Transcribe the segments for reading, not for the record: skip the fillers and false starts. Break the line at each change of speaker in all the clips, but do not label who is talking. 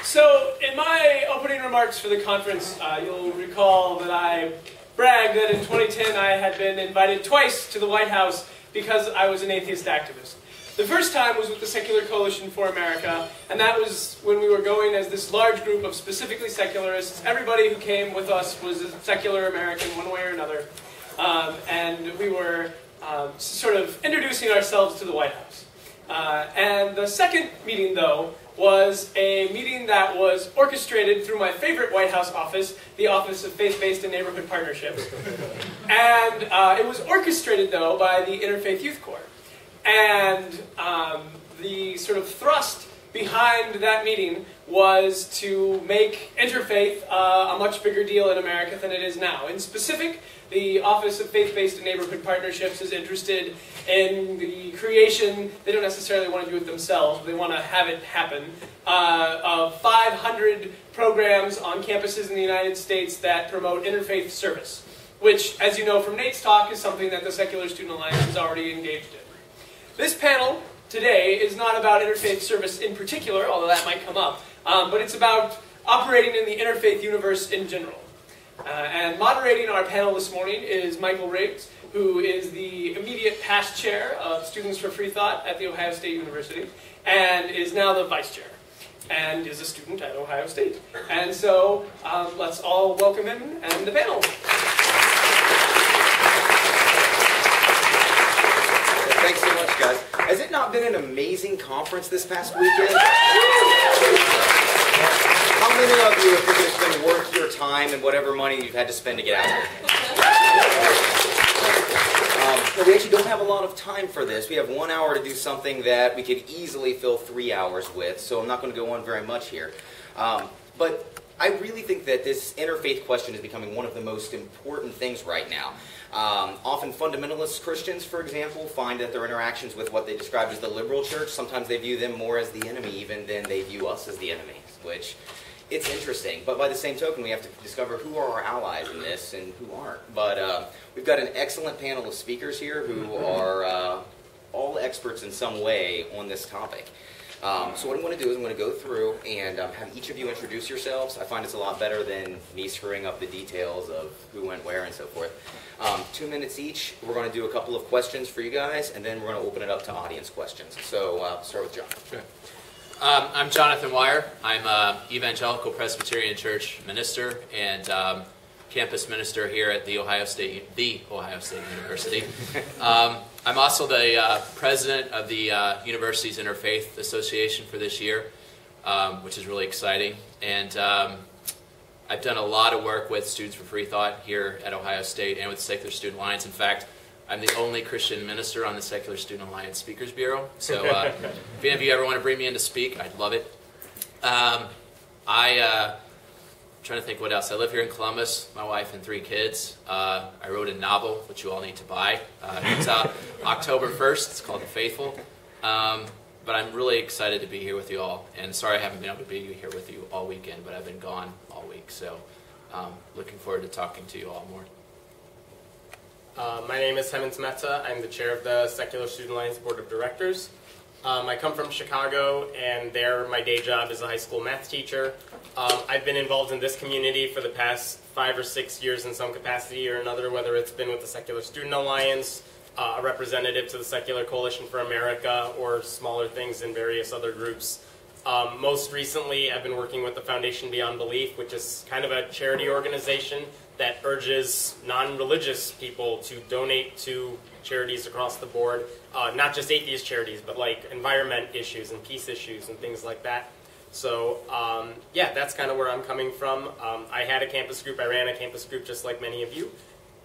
So, in my opening remarks for the conference, you'll recall that I bragged that in 2010 I had been invited twice to the White House because I was an atheist activist. The first time was with the Secular Coalition for America, and that was when we were going as this large group of specifically secularists. Everybody who came with us was a secular American one way or another, and we were sort of introducing ourselves to the White House. And the second meeting, though, was a meeting that was orchestrated through my favorite White House office, the Office of Faith-Based and Neighborhood Partnerships. And it was orchestrated, though, by the Interfaith Youth Corp. And the sort of thrust behind that meeting was to make interfaith a much bigger deal in America than it is now. In specific, the Office of Faith-Based and Neighborhood Partnerships is interested in the creation, they don't necessarily want to do it themselves, they want to have it happen, of 500 programs on campuses in the United States that promote interfaith service, which, as you know from Nate's talk, is something that the Secular Student Alliance is already engaged in. This panel today is not about interfaith service in particular, although that might come up, but it's about operating in the interfaith universe in general. And moderating our panel this morning is Michael Riggs, who is the immediate past chair of Students for Free Thought at The Ohio State University, and is now the vice chair, and is a student at Ohio State. And so, let's all welcome him and the panel.
Thanks so much, guys. Has it not been an amazing conference this past weekend? How many of you think it's been worth your time and whatever money you've had to spend to get out here? We actually don't have a lot of time for this. We have 1 hour to do something that we could easily fill 3 hours with, so I'm not going to go on very much here. But I really think that this interfaith question is becoming one of the most important things right now. Often fundamentalist Christians, for example, find that their interactions with what they describe as the liberal church, sometimes they view them more as the enemy even than they view us as the enemy, which it's interesting. But by the same token, we have to discover who are our allies in this and who aren't. But we've got an excellent panel of speakers here who are all experts in some way on this topic. So what I'm going to do is I'm going to go through and have each of you introduce yourselves. I find it's a lot better than me screwing up the details of who went where and so forth. 2 minutes each. We're going to do a couple of questions for you guys, and then we're going to open it up to audience questions. So start with John.
Sure. I'm Jonathan Weyer. I'm an Evangelical Presbyterian Church minister and campus minister here at the Ohio State University. I'm also the president of the University's Interfaith Association for this year, which is really exciting. And I've done a lot of work with Students for Free Thought here at Ohio State and with the Secular Student Alliance. In fact, I'm the only Christian minister on the Secular Student Alliance Speakers Bureau. So if any of you ever want to bring me in to speak, I'd love it. I'm trying to think what else. I live here in Columbus, my wife and 3 kids. I wrote a novel, which you all need to buy. It's out October 1st. It's called The Faithful. But I'm really excited to be here with you all. And sorry I haven't been able to be here with you all weekend, but I've been gone all week. So looking forward to talking to you all more.
My name is Hemant Mehta. I'm the chair of the Secular Student Alliance Board of Directors. I come from Chicago, and there my day job is a high school math teacher. I've been involved in this community for the past 5 or 6 years in some capacity or another, whether it's been with the Secular Student Alliance, a representative to the Secular Coalition for America, or smaller things in various other groups. Most recently, I've been working with the Foundation Beyond Belief, which is kind of a charity organization that urges non-religious people to donate to charities across the board, not just atheist charities, but like environment issues and peace issues and things like that. So yeah, that's kind of where I'm coming from. I had a campus group, I ran a campus group just like many of you.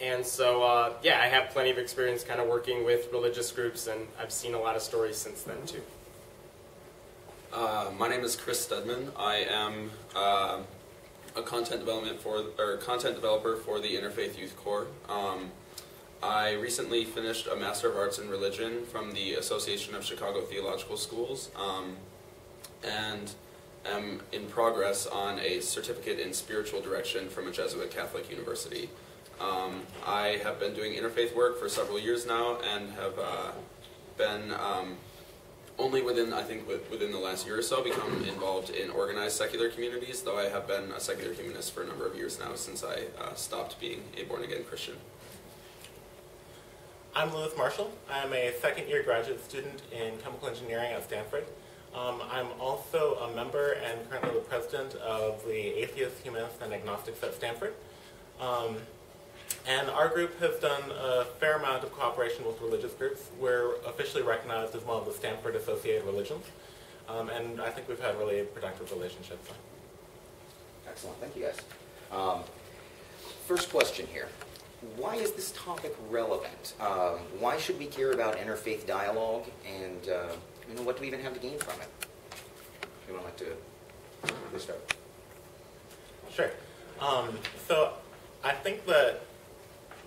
And so yeah, I have plenty of experience kind of working with religious groups, and I've seen a lot of stories since then too.
My name is Chris Stedman. I am a content developer for the Interfaith Youth Corp. I recently finished a Master of Arts in Religion from the Association of Chicago Theological Schools, and am in progress on a certificate in spiritual direction from a Jesuit Catholic university. I have been doing interfaith work for several years now, and have been only within, I think, within the last year or so, become involved in organized secular communities, though I have been a secular humanist for a number of years now since I stopped being a born-again Christian.
I'm Lewis Marshall. I'm a second-year graduate student in chemical engineering at Stanford. I'm also a member and currently the president of the Atheists, Humanists, and Agnostics at Stanford. And our group has done a fair amount of cooperation with religious groups. We're officially recognized as one of the Stanford-associated religions. And I think we've had really productive relationships.
Excellent. Thank you, guys. First question here. Why is this topic relevant? Why should we care about interfaith dialogue? And what do we even have to gain from it? Anyone like to start?
Sure. So I think that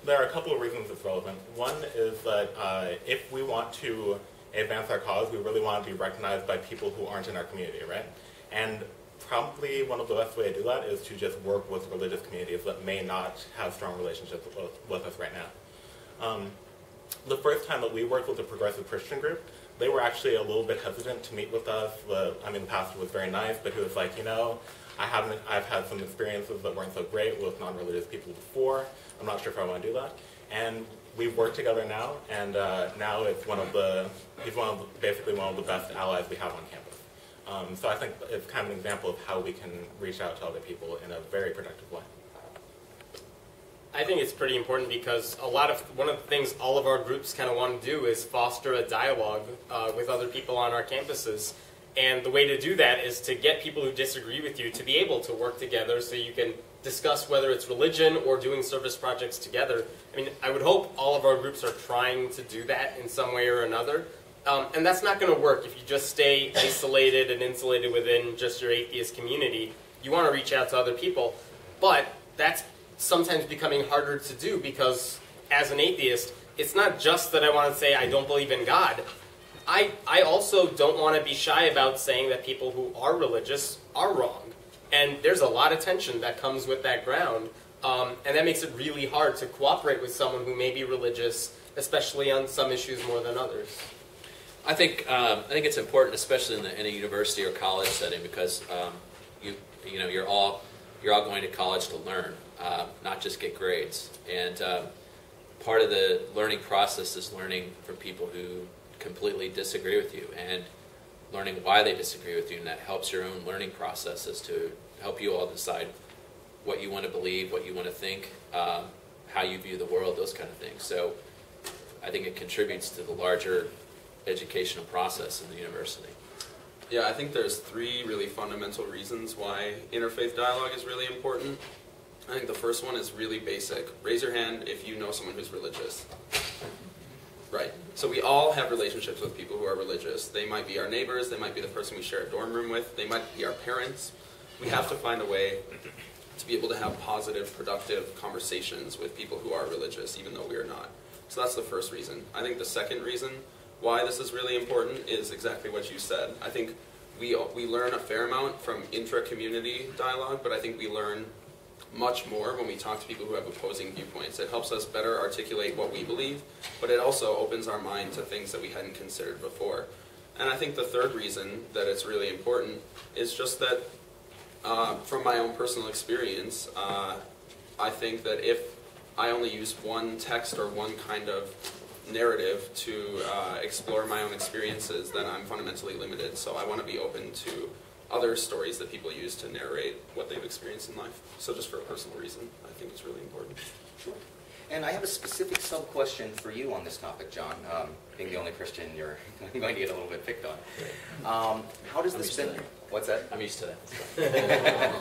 there are a couple of reasons it's relevant. One is that if we want to advance our cause, we really want to be recognized by people who aren't in our community, right? And probably one of the best ways to do that is to just work with religious communities that may not have strong relationships with us right now. The first time that we worked with a progressive Christian group, they were actually a little bit hesitant to meet with us. The pastor was very nice, but he was like, I've had some experiences that weren't so great with non-religious people before. I'm not sure if I want to do that. And we've worked together now, and now he's basically one of the best allies we have on campus. So I think it's kind of an example of how we can reach out to other people in a very productive way.
I think it's pretty important because one of the things all of our groups kind of want to do is foster a dialogue with other people on our campuses. And the way to do that is to get people who disagree with you to be able to work together so you can discuss whether it's religion or doing service projects together. I would hope all of our groups are trying to do that in some way or another. And that's not going to work if you just stay isolated and insulated within just your atheist community. You want to reach out to other people. But that's sometimes becoming harder to do because as an atheist, it's not just that I want to say I don't believe in God. I also don't want to be shy about saying that people who are religious are wrong. And there's a lot of tension that comes with that ground. And that makes it really hard to cooperate with someone who may be religious, especially on some issues more than others.
I think it's important, especially in a university or college setting, because you're all going to college to learn, not just get grades. And part of the learning process is learning from people who completely disagree with you and learning why they disagree with you, and that helps your own learning processes to help you all decide what you want to believe, what you want to think, how you view the world, those kind of things. So I think it contributes to the larger educational process in the university.
Yeah, I think there's three really fundamental reasons why interfaith dialogue is really important. I think the first one is really basic. Raise your hand if you know someone who's religious. Right. So we all have relationships with people who are religious. They might be our neighbors, they might be the person we share a dorm room with, they might be our parents. We have to find a way to be able to have positive, productive conversations with people who are religious, even though we are not. So that's the first reason. I think the second reason why this is really important is exactly what you said. I think we learn a fair amount from intra-community dialogue, but I think we learn much more when we talk to people who have opposing viewpoints. It helps us better articulate what we believe, but it also opens our mind to things that we hadn't considered before. And I think the third reason that it's really important is just that from my own personal experience, I think that if I only use one text or one kind of narrative to explore my own experiences, then I'm fundamentally limited. So I want to be open to other stories that people use to narrate what they've experienced in life. So just for a personal reason, I think it's really important.
Sure. And I have a specific sub-question for you on this topic, John. Being the only Christian, you're going to get a little bit picked on. How does this spin? What's that?
I'm used to that.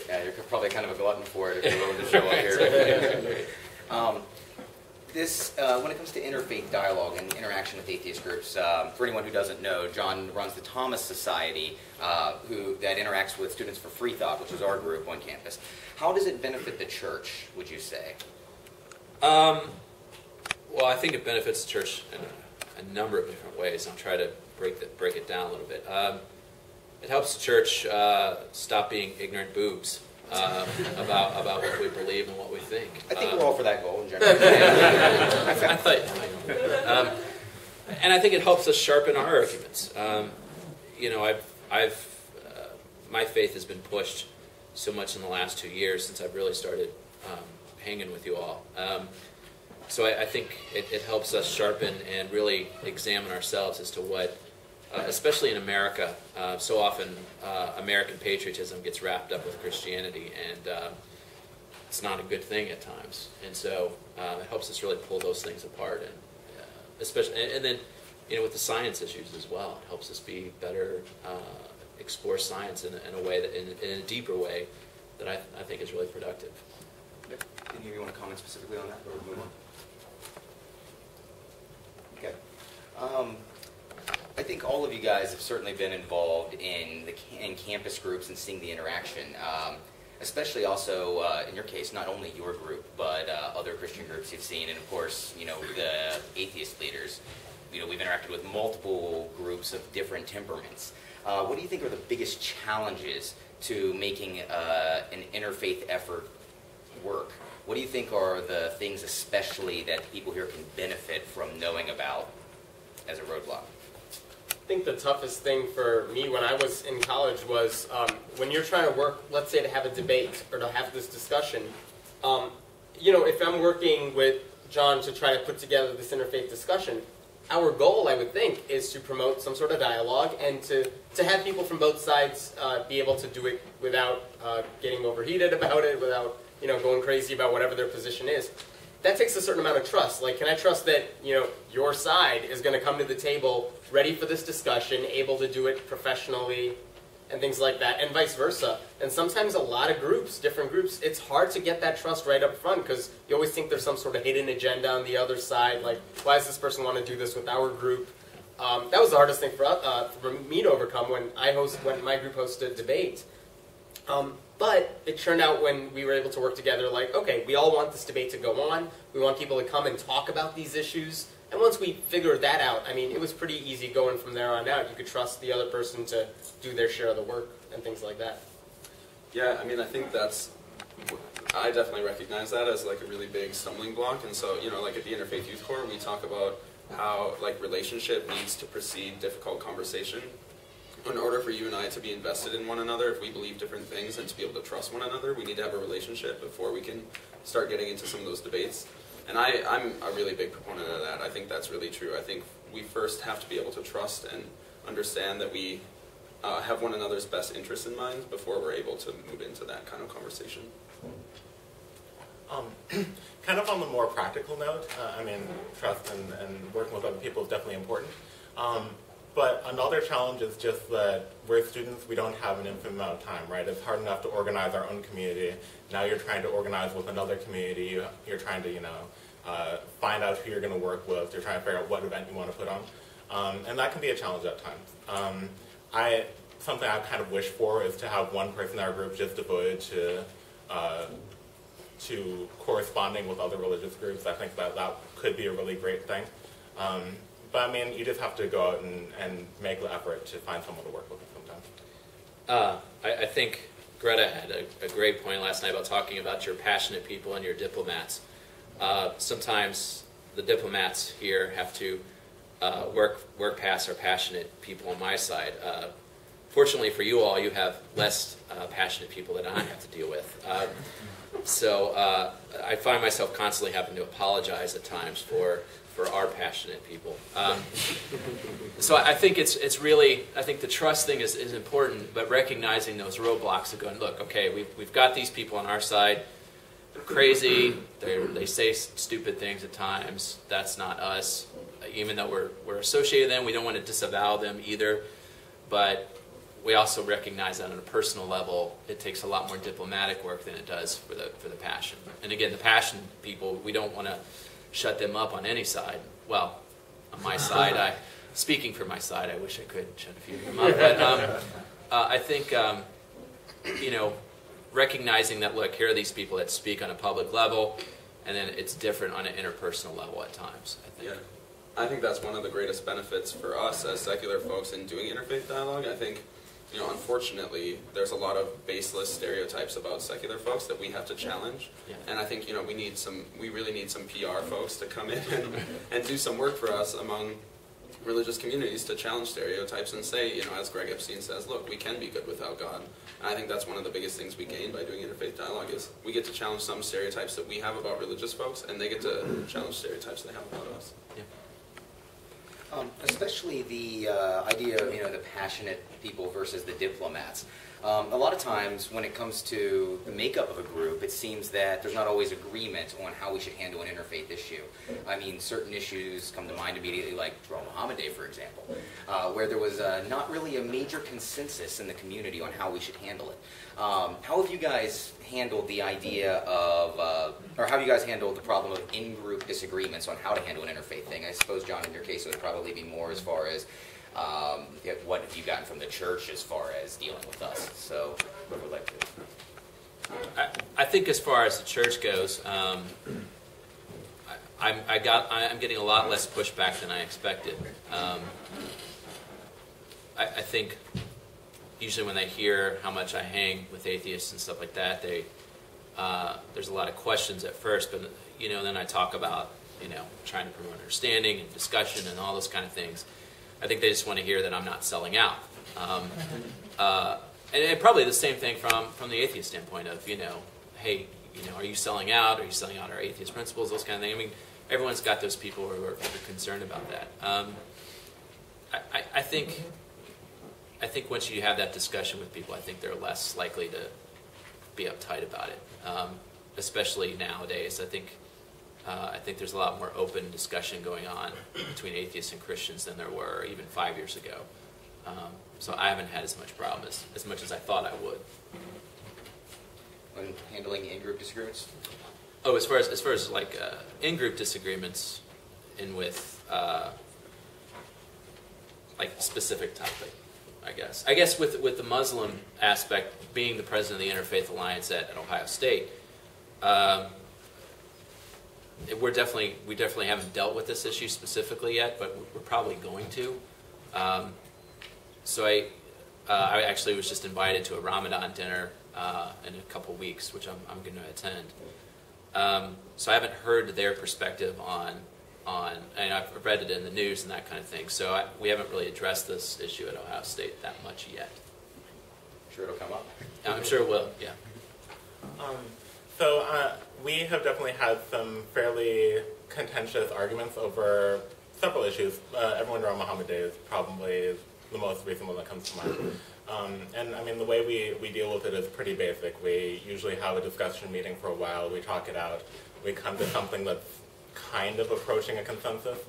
Yeah, you're probably kind of a glutton for it if you're willing to show up here. When it comes to interfaith dialogue and interaction with atheist groups, for anyone who doesn't know, John runs the Thomas Society, that interacts with Students for Free Thought, which is our group on campus. How does it benefit the church, would you say?
Well, I think it benefits the church in a number of different ways. I'll try to break it down a little bit. It helps the church stop being ignorant boobs about what we believe and what we think.
I think we're all for that goal in general.
and I think it helps us sharpen our arguments. You know, my faith has been pushed so much in the last 2 years since I've really started hanging with you all. So I think it helps us sharpen and really examine ourselves as to what, especially in America, so often American patriotism gets wrapped up with Christianity, and it's not a good thing at times. And so it helps us really pull those things apart, and especially, and then, you know, with the science issues as well, it helps us be better, explore science in a way that, in a deeper way, that I think is really productive.
Any of you want to comment specifically on that, or move on? Okay. I think all of you guys have certainly been involved in campus groups and seeing the interaction. Especially also, in your case, not only your group, but other Christian groups you've seen, and of course, you know, the atheist leaders. You know, we've interacted with multiple groups of different temperaments. What do you think are the biggest challenges to making an interfaith effort work? What do you think are the things especially that people here can benefit from knowing about as a roadblock?
I think the toughest thing for me when I was in college was when you're trying to work, let's say to have a debate or to have this discussion, you know, if I'm working with John to try to put together this interfaith discussion, our goal, I would think, is to promote some sort of dialogue and to have people from both sides be able to do it without getting overheated about it, without, you know, going crazy about whatever their position is. That takes a certain amount of trust. Like, can I trust that, you know, your side is going to come to the table ready for this discussion, able to do it professionally, and things like that, and vice versa. And sometimes a lot of groups, different groups, it's hard to get that trust right up front because you always think there's some sort of hidden agenda on the other side. Like, why does this person want to do this with our group? That was the hardest thing for me to overcome when my group hosted a debate. But it turned out when we were able to work together, like, okay, we all want this debate to go on. We want people to come and talk about these issues. And once we figured that out, I mean, it was pretty easy going from there on out. You could trust the other person to do their share of the work and things like that.
Yeah, I mean, I think I definitely recognize that as like a really big stumbling block. And so, you know, like at the Interfaith Youth Corp, we talk about how like relationship needs to precede difficult conversation. In order for you and I to be invested in one another, if we believe different things and to be able to trust one another, we need to have a relationship before we can start getting into some of those debates. And I'm a really big proponent of that. I think that's really true. I think we first have to be able to trust and understand that we have one another's best interests in mind before we're able to move into that kind of conversation.
Kind of on the more practical note, I mean, trust and working with other people is definitely important. But another challenge is just that we're students, we don't have an infinite amount of time, right? It's hard enough to organize our own community. Now you're trying to organize with another community. You're trying to, you know, find out who you're going to work with. You're trying to figure out what event you want to put on. And that can be a challenge at times. Something I kind of wish for is to have one person in our group just devoted to corresponding with other religious groups. I think that could be a really great thing. But I mean, you just have to go out and make the effort to find someone to work with sometimes.
I think Greta had a great point last night about talking about your passionate people and your diplomats. Sometimes the diplomats here have to work past our passionate people on my side. Fortunately for you all, you have less passionate people that I have to deal with. So I find myself constantly having to apologize at times for our passionate people. So I think it's really, I think the trust thing is important, but recognizing those roadblocks and going, look, okay, we've got these people on our side. They're crazy. They say stupid things at times. That's not us. Even though we're associated with them, we don't want to disavow them either. But we also recognize that on a personal level, it takes a lot more diplomatic work than it does for the passion. And again, the passion people, we don't want to shut them up on any side. Well, on my side, speaking for my side, I wish I could shut a few of them up. But I think, you know, recognizing that, look, here are these people that speak on a public level, and then it's different on an interpersonal level at times, I think.
Yeah. I think that's one of the greatest benefits for us as secular folks in doing interfaith dialogue. I think, you know, unfortunately, there's a lot of baseless stereotypes about secular folks that we have to challenge. Yeah. And I think, you know, we really need some PR folks to come in and do some work for us among religious communities to challenge stereotypes and say, you know, as Greg Epstein says, look, we can be good without God. And I think that's one of the biggest things we gain by doing interfaith dialogue is we get to challenge some stereotypes that we have about religious folks, and they get to challenge stereotypes they have about us.
Yeah.
Especially the idea of, you know, the passionate people versus the diplomats. A lot of times when it comes to the makeup of a group, it seems that there's not always agreement on how we should handle an interfaith issue. I mean, certain issues come to mind immediately, like Muhammad Day, for example, where there was not really a major consensus in the community on how we should handle it. How have you guys handled the idea of, or how have you guys handled the problem of in-group disagreements on how to handle an interfaith thing? I suppose, John, in your case, it would probably be more as far as what have you gotten from the church as far as dealing with us? So, whoever would like to.
I think as far as the church goes, I'm getting a lot less pushback than I expected. I think usually when they hear how much I hang with atheists and stuff like that, there's a lot of questions at first, but you know, then I talk about, you know, trying to promote understanding and discussion and all those kind of things. I think they just want to hear that I'm not selling out. And probably the same thing from the atheist standpoint of, you know, hey, you know, are you selling out? Are you selling out our atheist principles? Those kind of things. I mean, everyone's got those people who are concerned about that. I think once you have that discussion with people, I think they're less likely to be uptight about it. Especially nowadays, I think there's a lot more open discussion going on between atheists and Christians than there were even 5 years ago. So I haven't had as much problem as much as I thought I would.
When handling in-group disagreements?
Oh, as far as like in-group disagreements, and with like specific topic, I guess. I guess with the Muslim aspect, being the president of the Interfaith Alliance at Ohio State. We definitely haven't dealt with this issue specifically yet, but we're probably going to. So I actually was just invited to a Ramadan dinner in a couple weeks, which I'm going to attend. So I haven't heard their perspective on, and I've read it in the news and that kind of thing. So we haven't really addressed this issue at Ohio State that much yet.
Sure, it'll come up.
I'm sure it will. Yeah.
So we have definitely had some fairly contentious arguments over several issues. Everyone around Muhammad Day is probably the most recent one that comes to mind. And I mean, the way we deal with it is pretty basic. We usually have a discussion meeting for a while, we talk it out, we come to something that's kind of approaching a consensus,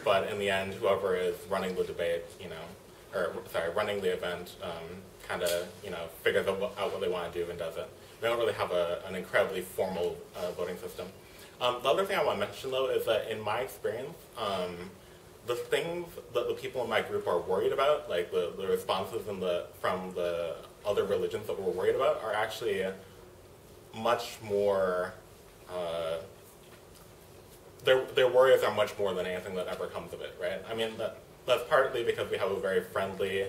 but in the end, whoever is running the debate, running the event, kind of, figures out what they want to do and does it. We don't really have an incredibly formal voting system. The other thing I want to mention, though, is that in my experience, the things that the people in my group are worried about, like the responses from the other religions that we're worried about, are actually much more, their worries are much more than anything that ever comes of it, right? I mean, that's partly because we have a very friendly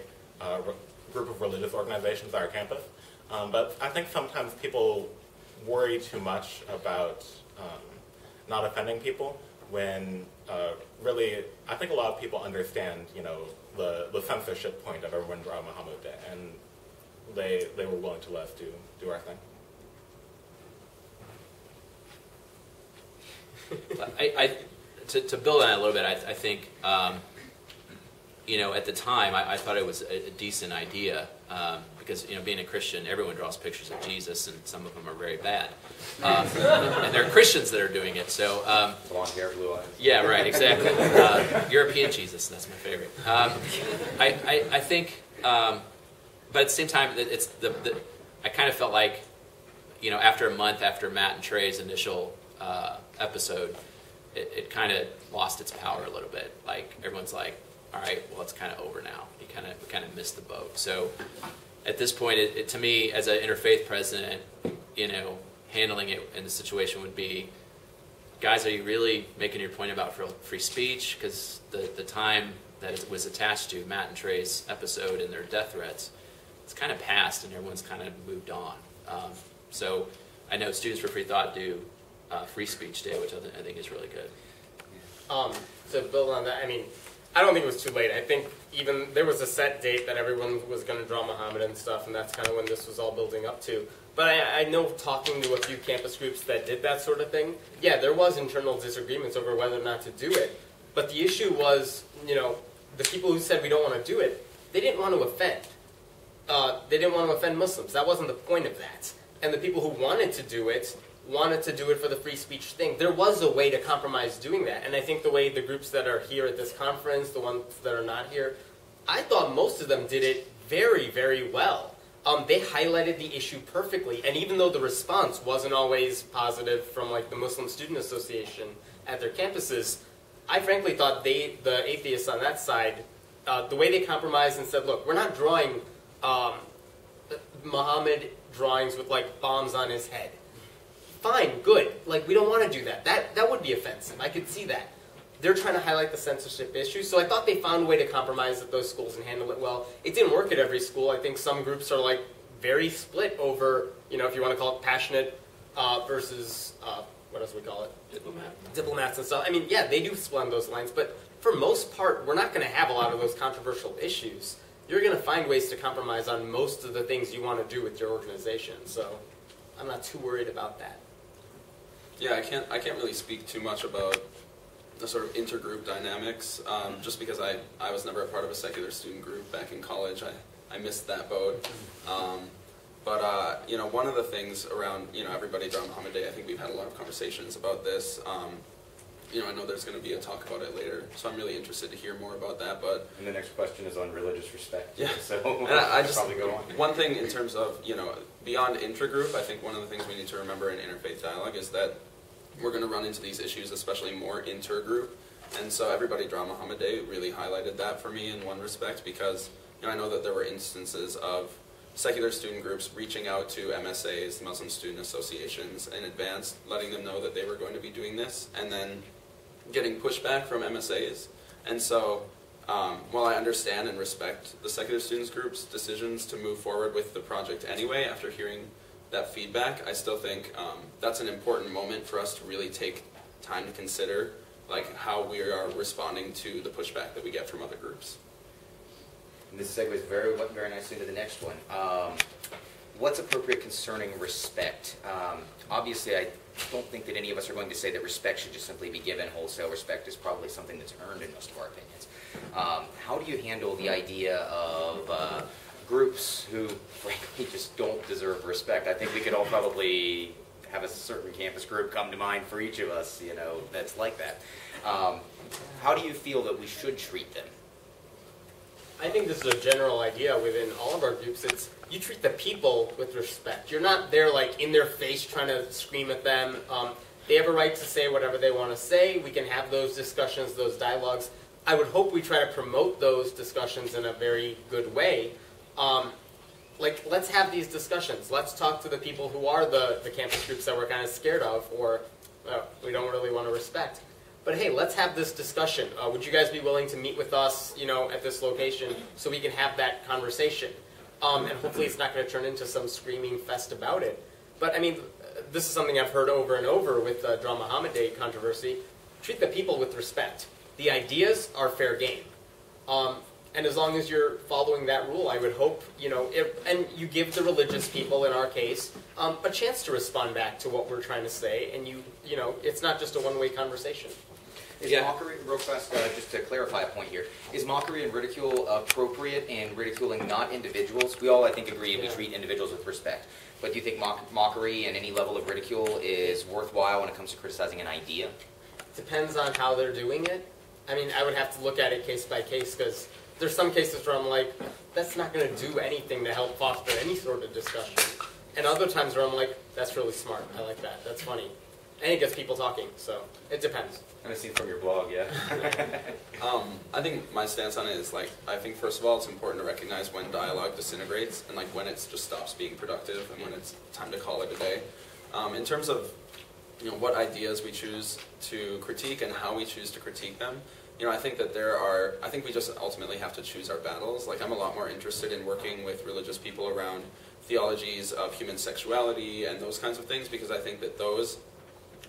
group of religious organizations at our campus. But I think sometimes people worry too much about not offending people when really, I think a lot of people understand, the censorship point of everyone around Muhammad Day, and they were willing to let us do our thing.
To build on that a little bit, I think, at the time, I thought it was a decent idea. Because being a Christian, everyone draws pictures of Jesus, and some of them are very bad. And there are Christians that are doing it. So
blonde hair, blue eyes.
Yeah, right, exactly. European Jesus, that's my favorite. I think, but at the same time, it's I kind of felt like, after a month after Matt and Trey's initial episode, it kind of lost its power a little bit. Like everyone's like, all right, well, it's kind of over now. We kind of missed the boat. So at this point, to me, as an interfaith president, handling it in the situation would be, guys, are you really making your point about free speech? Because the time that it was attached to Matt and Trey's episode and their death threats, it's kind of passed and everyone's kind of moved on. So I know Students for Free Thought do Free Speech Day, which I think is really good.
To build on that, I mean, I don't think it was too late. I think even there was a set date that everyone was going to draw Muhammad and stuff, and that's kind of when this was all building up to. But I know talking to a few campus groups that did that sort of thing, yeah, there was internal disagreements over whether or not to do it. But the issue was, the people who said we don't want to do it, they didn't want to offend. They didn't want to offend Muslims. That wasn't the point of that. And the people who wanted to do it for the free speech thing. There was a way to compromise doing that. And I think the way the groups that are here at this conference, the ones that are not here, I thought most of them did it very, very well. They highlighted the issue perfectly. And even though the response wasn't always positive from like the Muslim Student Association at their campuses, I frankly thought the atheists on that side, the way they compromised and said, look, we're not drawing Muhammad drawings with like bombs on his head. Fine, good. Like, we don't want to do that. That would be offensive. I could see that. They're trying to highlight the censorship issue, so I thought they found a way to compromise at those schools and handle it well. It didn't work at every school. I think some groups are like very split over, if you want to call it passionate versus, what else do we call it? Diplomats and stuff. I mean, yeah, they do split on those lines, but for most part, we're not going to have a lot of those controversial issues. You're going to find ways to compromise on most of the things you want to do with your organization, so I'm not too worried about that.
Yeah, I can't really speak too much about the sort of intergroup dynamics, just because I was never a part of a secular student group back in college. I missed that boat. But one of the things around, everybody draw Muhammad Day, I think we've had a lot of conversations about this. I know there's going to be a talk about it later, so I'm really interested to hear more about that. But
and the next question is on religious respect.
Yeah.
So
and I just
probably go on.
One thing in terms of beyond intragroup, I think one of the things we need to remember in interfaith dialogue is that we're going to run into these issues, especially more intergroup. And so Everybody Draw Muhammad Day really highlighted that for me in one respect, because I know that there were instances of secular student groups reaching out to MSAs, Muslim Student Associations, in advance, letting them know that they were going to be doing this, and then getting pushback from MSAs. And so while I understand and respect the secular students group's decisions to move forward with the project anyway after hearing that feedback, I still think that's an important moment for us to really take time to consider how we are responding to the pushback that we get from other groups.
And this segues very nicely into the next one. What's appropriate concerning respect? Obviously, I don't think that any of us are going to say that respect should just simply be given. Wholesale respect is probably something that's earned in most of our opinions. How do you handle the idea of groups who, frankly, just don't deserve respect? I think we could all probably have a certain campus group come to mind for each of us, that's like that. How do you feel that we should treat them?
I think this is a general idea within all of our groups. It's you treat the people with respect. You're not there in their face trying to scream at them. They have a right to say whatever they want to say. We can have those discussions, those dialogues. I would hope we try to promote those discussions in a very good way. Let's have these discussions. Let's talk to the people who are the campus groups that we're kind of scared of or we don't really want to respect. But hey, let's have this discussion. Would you guys be willing to meet with us, at this location so we can have that conversation? And hopefully it's not going to turn into some screaming fest about it. But I mean, this is something I've heard over and over with the Draw Muhammad Day controversy. Treat the people with respect. The ideas are fair game. And as long as you're following that rule, I would hope, and you give the religious people, in our case, a chance to respond back to what we're trying to say, and it's not just a one-way conversation.
Is mockery, real fast, just to clarify a point here, is mockery and ridicule appropriate in ridiculing not individuals? We all, I think, agree we treat individuals with respect. But do you think mockery and any level of ridicule is worthwhile when it comes to criticizing an idea?
Depends on how they're doing it. I mean, I would have to look at it case by case, because there's some cases where I'm like, that's not going to do anything to help foster any sort of discussion. And other times where I'm like, that's really smart. I like that. That's funny. And it gets people talking, so it depends.
And I've seen from your blog, yeah.
I think my stance on it is I think first of all it's important to recognize when dialogue disintegrates and when it just stops being productive and when it's time to call it a day. In terms of what ideas we choose to critique and how we choose to critique them, I think that I think we just ultimately have to choose our battles. I'm a lot more interested in working with religious people around theologies of human sexuality and those kinds of things, because I think that those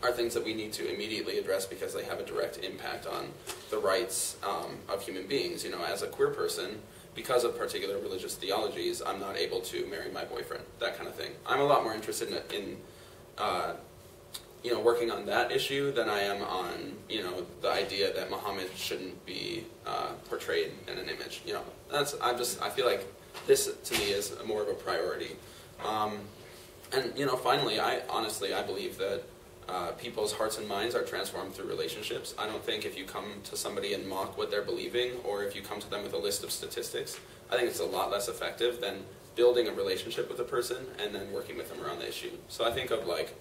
are things that we need to immediately address because they have a direct impact on the rights of human beings. You know, as a queer person, because of particular religious theologies, I'm not able to marry my boyfriend, that kind of thing. I'm a lot more interested in you know, working on that issue than I am on, you know, the idea that Muhammad shouldn't be portrayed in an image. You know, I feel like this to me is more of a priority. And you know, finally, I believe that people's hearts and minds are transformed through relationships. I don't think if you come to somebody and mock what they're believing, or if you come to them with a list of statistics, I think it's a lot less effective than building a relationship with a person and then working with them around the issue. So I think of, like,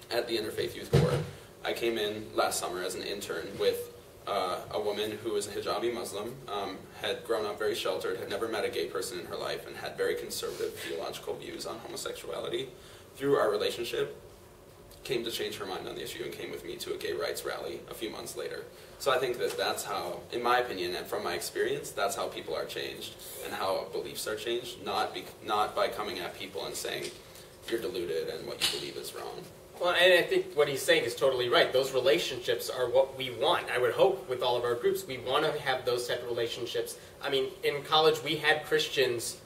at the Interfaith Youth Corp, I came in last summer as an intern with a woman who was a hijabi Muslim, had grown up very sheltered, had never met a gay person in her life, and had very conservative theological views on homosexuality. Through our relationship, came to change her mind on the issue and came with me to a gay rights rally a few months later. So I think that that's how, in my opinion and from my experience, that's how people are changed and how beliefs are changed, not by coming at people and saying, you're deluded and what you believe is wrong.
Well, and I think what he's saying is totally right. Those relationships are what we want. I would hope with all of our groups, we want to have those type of relationships. I mean, in college, we had Christians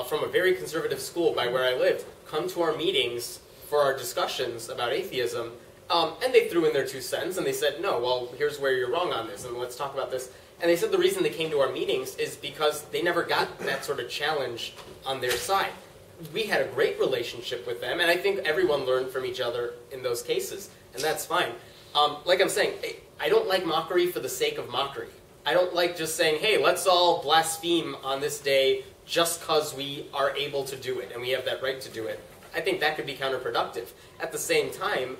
from a very conservative school by where I lived come to our meetings for our discussions about atheism, and they threw in their 2 cents, and they said, no, well, here's where you're wrong on this, and let's talk about this. And they said the reason they came to our meetings is because they never got that sort of challenge on their side. We had a great relationship with them, and I think everyone learned from each other in those cases, and that's fine. Like I'm saying, I don't like mockery for the sake of mockery. I don't like just saying, hey, let's all blaspheme on this day just because we are able to do it, and we have that right to do it. I think that could be counterproductive. At the same time,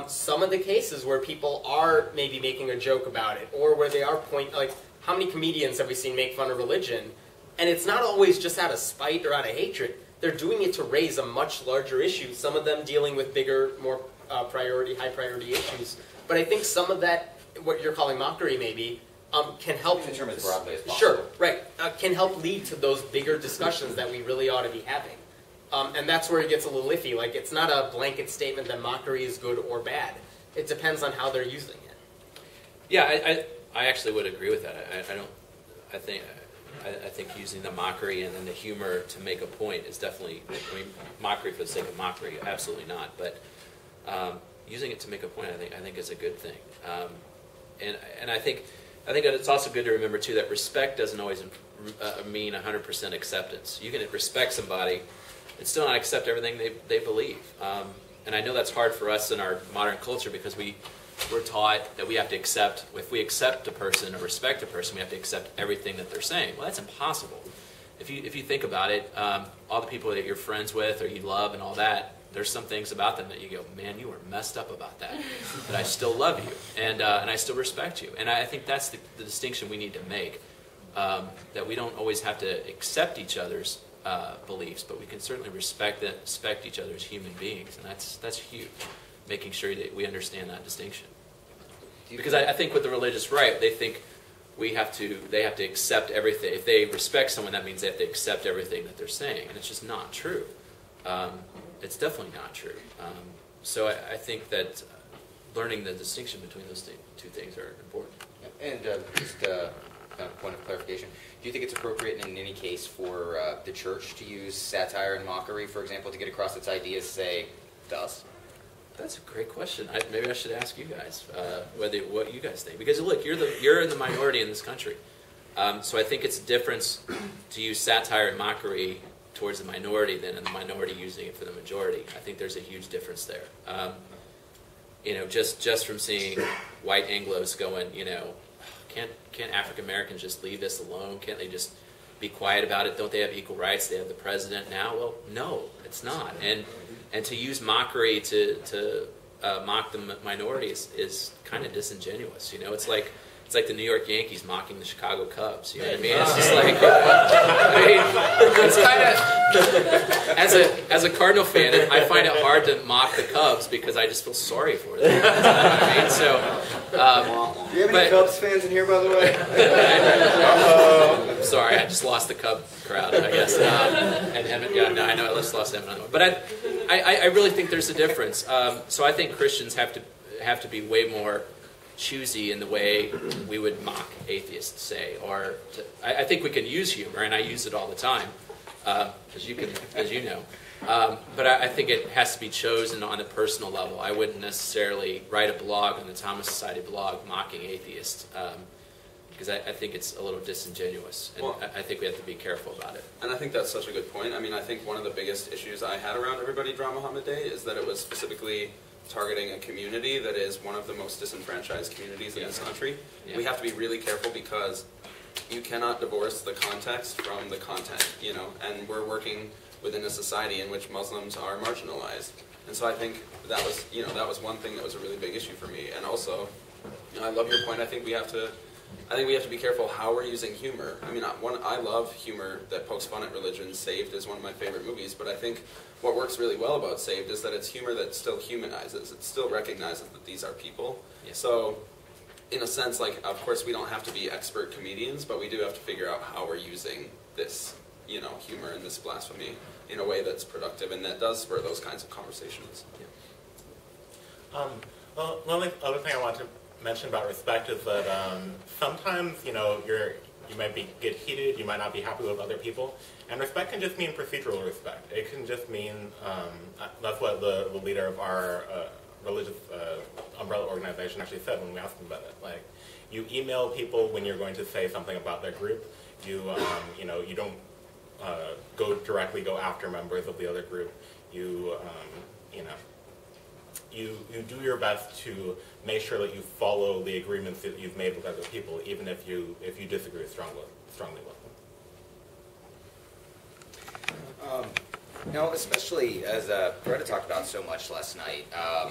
some of the cases where people are maybe making a joke about it, or where they are like, how many comedians have we seen make fun of religion? And it's not always just out of spite or out of hatred. They're doing it to raise a much larger issue, some of them dealing with bigger, more high priority issues. But I think some of that, what you're calling mockery maybe, can help...
In terms as broadly as possible.
Sure, right. Can help lead to those bigger discussions that we really ought to be having. And that's where it gets a little iffy. Like, it's not a blanket statement that mockery is good or bad. It depends on how they're using it.
Yeah, I actually would agree with that. I think using the mockery and then the humor to make a point is definitely, I mean, mockery for the sake of mockery, absolutely not. But using it to make a point, I think is a good thing. And I think it's also good to remember too that respect doesn't always mean 100% acceptance. You can respect somebody and still not accept everything they believe. And I know that's hard for us in our modern culture because we're taught that we have to accept, if we accept a person or respect a person, we have to accept everything that they're saying. Well, that's impossible. If you think about it, all the people that you're friends with or you love and all that, there's some things about them that you go, man, you are messed up about that. But I still love you, and I still respect you. And I think that's the distinction we need to make, that we don't always have to accept each other's beliefs, but we can certainly respect each other as human beings, and that's huge. Making sure that we understand that distinction. Because I think with the religious right, they think they have to accept everything. If they respect someone, that means they have to accept everything that they're saying, and it's just not true. It's definitely not true. So I think that learning the distinction between those two things are important.
And just a point of clarification, do you think it's appropriate in any case for the church to use satire and mockery, for example, to get across its ideas, say, thus?
That's a great question. Maybe I should ask you guys what you guys think. Because look, you're in the minority in this country. So I think it's a difference to use satire and mockery towards the minority than in the minority using it for the majority. I think there's a huge difference there. Just from seeing white Anglos going, can't African Americans just leave this alone? Can't they just be quiet about it? Don't they have equal rights? They have the president now? Well, no, it's not. And to use mockery to mock the minorities is kind of disingenuous. It's like the New York Yankees mocking the Chicago Cubs. You know what I mean? It's just like, it's kind of, as a Cardinal fan, I find it hard to mock the Cubs because I just feel sorry for them. You know what I mean? So,
do you have any Cubs fans in here, by the way?
I'm sorry, I just lost the Cub crowd, I guess. And Hemant, I know I just lost Hemant. But I really think there's a difference. So I think Christians have to, have to be way more choosy in the way we would mock atheists, say, or I think we can use humor, and I use it all the time, as you know. But I think it has to be chosen on a personal level. I wouldn't necessarily write a blog on the Thomas Society blog mocking atheists, because I think it's a little disingenuous, and well, I think we have to be careful about it.
And I think that's such a good point. I mean, I think one of the biggest issues I had around Everybody Draw Muhammad Day is that it was specifically targeting a community that is one of the most disenfranchised communities in this country. Yeah. We have to be really careful because you cannot divorce the context from the content, you know, and we're working within a society in which Muslims are marginalized. And so I think that was, you know, that was one thing that was a really big issue for me. And also, you know, I love your point. I think we have to be careful how we're using humor. I mean, I love humor that pokes fun at religion. Saved is one of my favorite movies, but I think what works really well about Saved is that it's humor that still humanizes. It still recognizes that these are people. Yeah. So, in a sense, like, of course, we don't have to be expert comedians, but we do have to figure out how we're using this, you know, humor and this blasphemy in a way that's productive and that does spur those kinds of conversations.
Yeah. Well, the only other thing I want to mention about respect is that sometimes, you know, you might get heated, you might not be happy with other people, and respect can just mean procedural respect. It can just mean, that's what the leader of our religious umbrella organization actually said when we asked him about it. Like, you email people when you're going to say something about their group. You know, you don't go after members of the other group. You know, you do your best to make sure that you follow the agreements that you've made with other people, even if you disagree strongly with
them. Now, especially as Greta talked about so much last night, I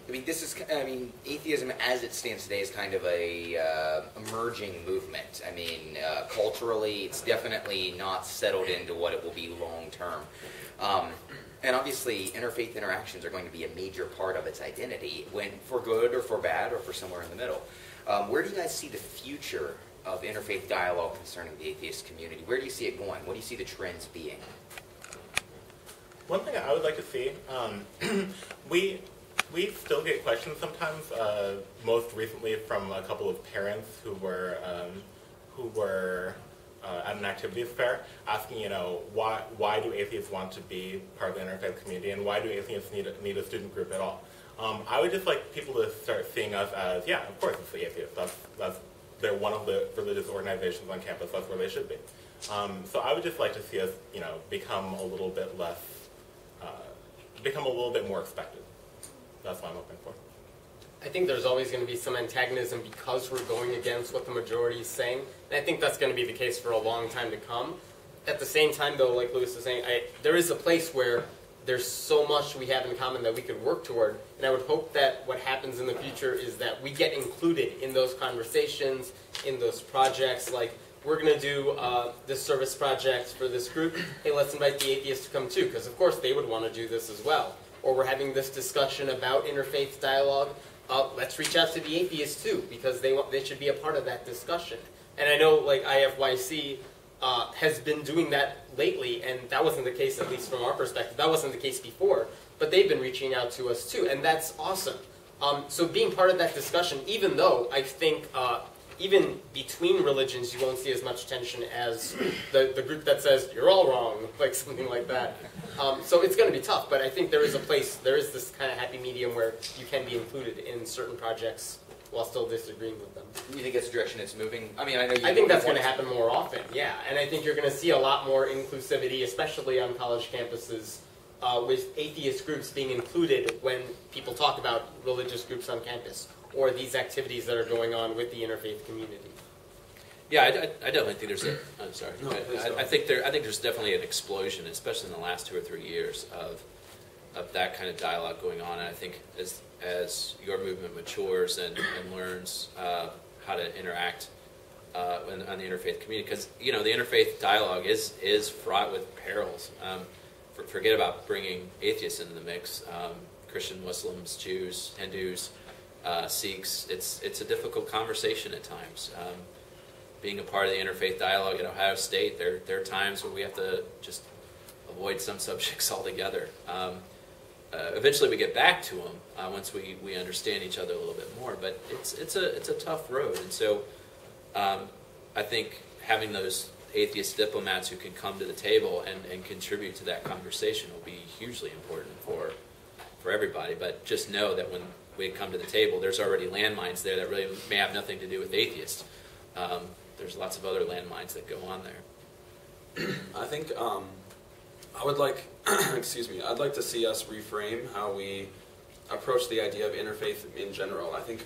mean, atheism as it stands today is kind of a emerging movement. I mean, culturally, it's definitely not settled into what it will be long term. And obviously, interfaith interactions are going to be a major part of its identity, when for good or for bad or for somewhere in the middle. Where do you guys see the future of interfaith dialogue concerning the atheist community? Where do you see it going? What do you see the trends being?
One thing I would like to see, we still get questions sometimes, most recently from a couple of parents who were at an activities fair, asking, you know, why do atheists want to be part of the interfaith community, and why do atheists need a student group at all? I would just like people to start seeing us as, yeah, of course it's the atheists. They're one of the religious organizations on campus. That's where they should be. So I would just like to see us, you know, become a little bit more expected. That's what I'm hoping for.
I think there's always going to be some antagonism because we're going against what the majority is saying. And I think that's going to be the case for a long time to come. At the same time, though, like Lewis was saying, there is a place where there's so much we have in common that we could work toward. And I would hope that what happens in the future is that we get included in those conversations, in those projects. Like, we're going to do this service project for this group. Hey, let's invite the atheists to come too, because of course they would want to do this as well. Or we're having this discussion about interfaith dialogue. Let's reach out to the atheists too, because they should be a part of that discussion. And I know, like, IFYC has been doing that lately, and that wasn't the case, at least from our perspective. That wasn't the case before, but they've been reaching out to us too, and that's awesome. So being part of that discussion, even though I think even between religions you won't see as much tension as the group that says, you're all wrong, like something like that. So it's going to be tough, but I think there is this kind of happy medium where you can be included in certain projects while still disagreeing with them.
You think that's the direction it's moving? I mean, I
think that's going to happen more often, yeah. And I think you're going to see a lot more inclusivity, especially on college campuses, with atheist groups being included when people talk about religious groups on campus, or these activities that are going on with the interfaith community.
Yeah, I definitely think there's I'm sorry. No, I think there's definitely an explosion, especially in the last 2 or 3 years, of that kind of dialogue going on. And I think as your movement matures and learns how to interact on the interfaith community, because you know the interfaith dialogue is fraught with perils. Forget about bringing atheists into the mix. Christian, Muslims, Jews, Hindus, Sikhs. It's a difficult conversation at times. Being a part of the interfaith dialogue at Ohio State, there are times where we have to just avoid some subjects altogether. eventually we get back to them once we understand each other a little bit more. But it's a tough road, and so I think having those atheist diplomats who can come to the table and contribute to that conversation will be hugely important for everybody. But just know that when we come to the table, there's already landmines there that really may have nothing to do with atheists. There's lots of other landmines that go on there.
I think I would like, excuse me, I'd like to see us reframe how we approach the idea of interfaith in general. I think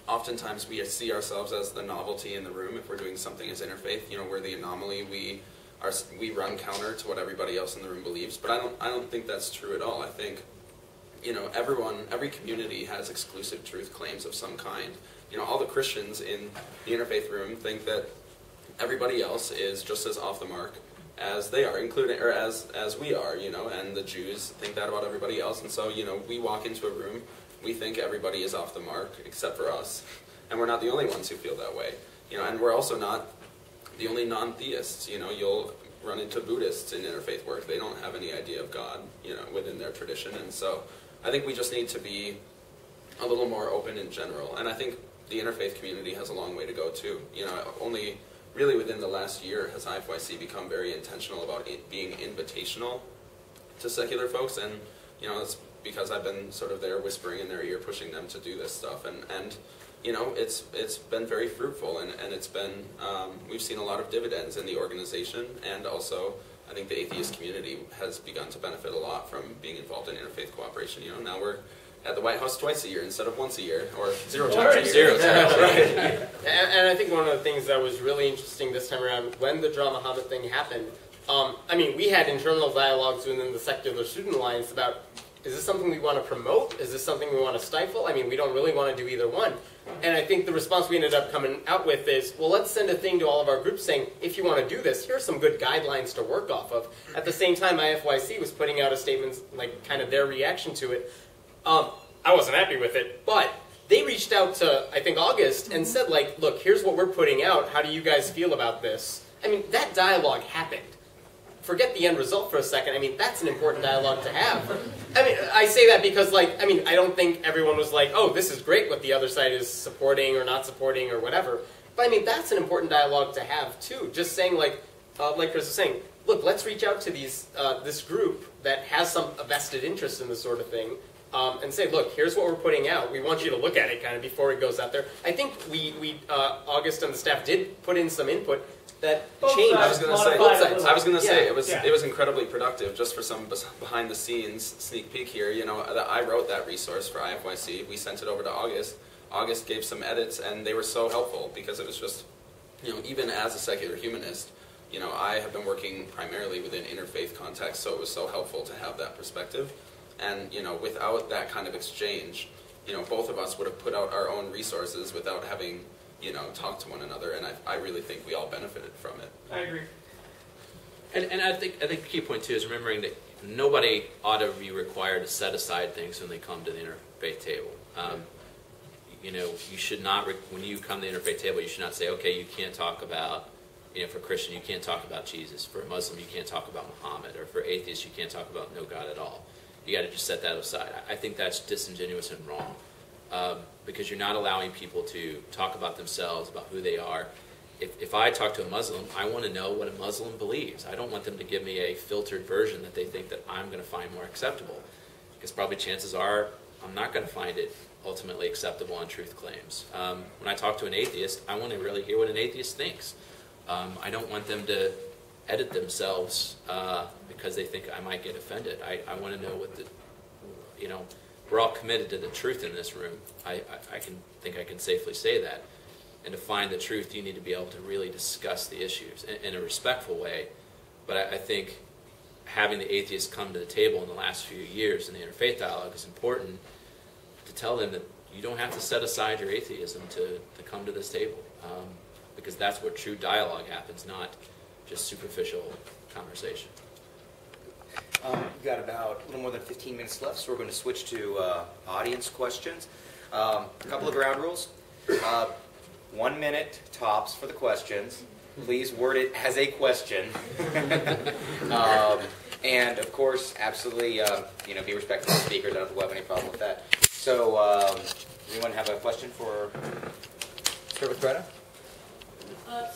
oftentimes we see ourselves as the novelty in the room if we're doing something as interfaith. You know, we're the anomaly. We run counter to what everybody else in the room believes. But I don't think that's true at all. I think, you know, every community has exclusive truth claims of some kind. You know, all the Christians in the interfaith room think that everybody else is just as off the mark as they are, including, or as we are, you know, and the Jews think that about everybody else. And so, you know, we walk into a room, we think everybody is off the mark except for us, and we're not the only ones who feel that way. You know, and we're also not the only non-theists. You know, you'll run into Buddhists in interfaith work. They don't have any idea of God, you know, within their tradition. And so I think we just need to be a little more open in general. And I think the interfaith community has a long way to go too. You know, only really within the last year has IFYC become very intentional about it being invitational to secular folks. And, you know, it's because I've been sort of there whispering in their ear, pushing them to do this stuff. And you know, it's been very fruitful, and it's been, we've seen a lot of dividends in the organization, and also I think the atheist community has begun to benefit a lot from being involved in interfaith cooperation. You know, now we're at the White House twice a year instead of once a year, or 0 times a year.
Right. And I think one of the things that was really interesting this time around, when the Drama Hobbit thing happened, I mean, we had internal dialogues within the Secular Student Alliance about, is this something we want to promote? Is this something we want to stifle? I mean, we don't really want to do either one. And I think the response we ended up coming out with is, well, let's send a thing to all of our groups saying, if you want to do this, here are some good guidelines to work off of. At the same time, IFYC was putting out a statement, like kind of their reaction to it. I wasn't happy with it, but they reached out to, I think, August and said, like, look, here's what we're putting out. How do you guys feel about this? I mean, that dialogue happened. Forget the end result for a second. I mean, that's an important dialogue to have. I mean, I say that because, like, I mean, I don't think everyone was like, oh, this is great what the other side is supporting or not supporting or whatever. But I mean, that's an important dialogue to have too. Just saying, like Chris was saying, look, let's reach out to these this group that has some vested interest in this sort of thing, and say, look, here's what we're putting out. We want you to look at it kind of before it goes out there. I think we August and the staff did put in some input that changed.
I was going to say it was incredibly productive. Just for some behind the scenes sneak peek here, you know, I wrote that resource for IFYC. We sent it over to August. August gave some edits, and they were so helpful because it was just, you know, even as a secular humanist, you know, I have been working primarily within interfaith context, so it was so helpful to have that perspective. And, you know, without that kind of exchange, you know, both of us would have put out our own resources without having, you know, talk to one another, and I really think we all benefited from it.
I agree.
And I think the key point too is remembering that nobody ought to be required to set aside things when they come to the interfaith table. You know, you should not, when you come to the interfaith table, you should not say, okay, you can't talk about, you know, for a Christian, you can't talk about Jesus. For a Muslim, you can't talk about Muhammad. Or for atheists, you can't talk about no God at all. You got to just set that aside. I think that's disingenuous and wrong. Because you're not allowing people to talk about themselves, about who they are. If I talk to a Muslim, I want to know what a Muslim believes. I don't want them to give me a filtered version that they think that I'm going to find more acceptable. Because probably chances are I'm not going to find it ultimately acceptable on truth claims. When I talk to an atheist, I want to really hear what an atheist thinks. I don't want them to edit themselves because they think I might get offended. I want to know what the, you know, we're all committed to the truth in this room. I can safely say that. And to find the truth, you need to be able to really discuss the issues in a respectful way. But I think having the atheists come to the table in the last few years in the interfaith dialogue is important to tell them that you don't have to set aside your atheism to come to this table. Because that's where true dialogue happens, not just superficial conversation.
We've got about a little more than 15 minutes left, so we're going to switch to audience questions. A couple of ground rules. 1 minute tops for the questions. Please word it as a question. And of course, absolutely, be respectful of speakers. I don't think we'll have any problem with that. So, anyone have a question for? Start with Greta.
I have a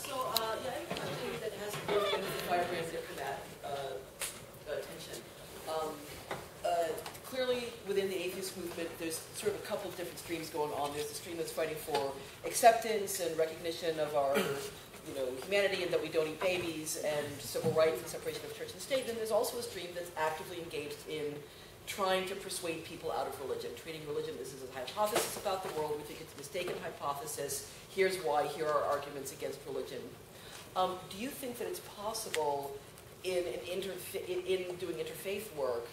question that has to do with the firebrand diplomat tension. Clearly, within the atheist movement, there's sort of a couple of different streams going on. There's the stream that's fighting for acceptance and recognition of our humanity and that we don't eat babies and civil rights and separation of church and state. Then there's also a stream that's actively engaged in trying to persuade people out of religion, treating religion as a hypothesis about the world. We think it's a mistaken hypothesis. Here's why. Here are arguments against religion. Do you think that it's possible in doing interfaith work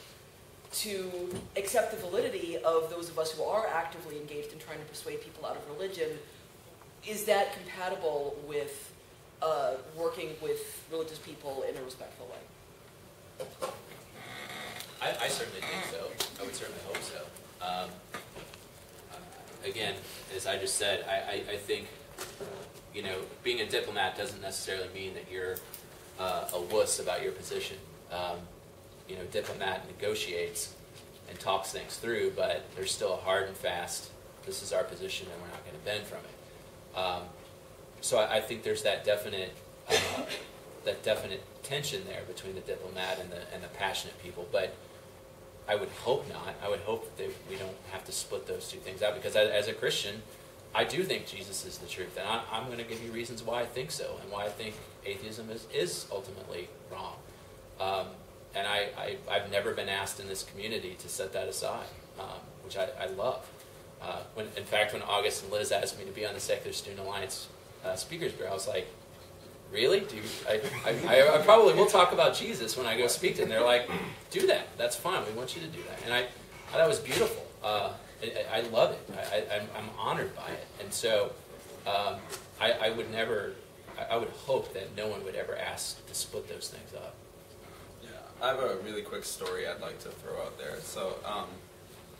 to accept the validity of those of us who are actively engaged in trying to persuade people out of religion? Is that compatible with working with religious people in a respectful way?
I certainly think so. I would certainly hope so. Again, as I just said, I think, being a diplomat doesn't necessarily mean that you're a wuss about your position. Diplomat negotiates and talks things through, but there's still a hard and fast, this is our position and we're not going to bend from it. So I think there's that definite tension there between the diplomat and the passionate people, but I would hope not. I would hope that we don't have to split those two things out, because as a Christian, I do think Jesus is the truth, and I'm going to give you reasons why I think so, and why I think atheism is ultimately wrong. And I've never been asked in this community to set that aside, which I love. In fact, when August and Liz asked me to be on the Secular Student Alliance Speakers Bureau, I was like, really? I probably will talk about Jesus when I go speak to them. They're like, do that. That's fine. We want you to do that. And I thought that was beautiful. I love it. I'm honored by it. And so I would hope that no one would ever ask to split those things up.
Yeah, I have a really quick story I'd like to throw out there. So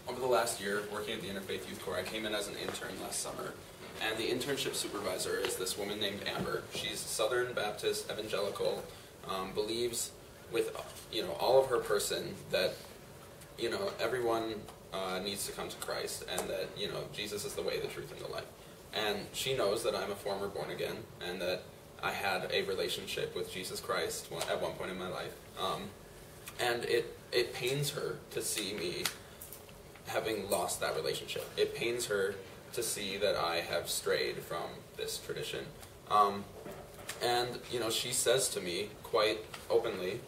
over the last year, working at the Interfaith Youth Corp, I came in as an intern last summer. And the internship supervisor is this woman named Amber. She's Southern Baptist evangelical, believes with all of her person that everyone needs to come to Christ, and that Jesus is the way, the truth, and the life. And she knows that I'm a former born again, and that I had a relationship with Jesus Christ at one point in my life. And it pains her to see me having lost that relationship. It pains her to see that I have strayed from this tradition. And she says to me quite openly,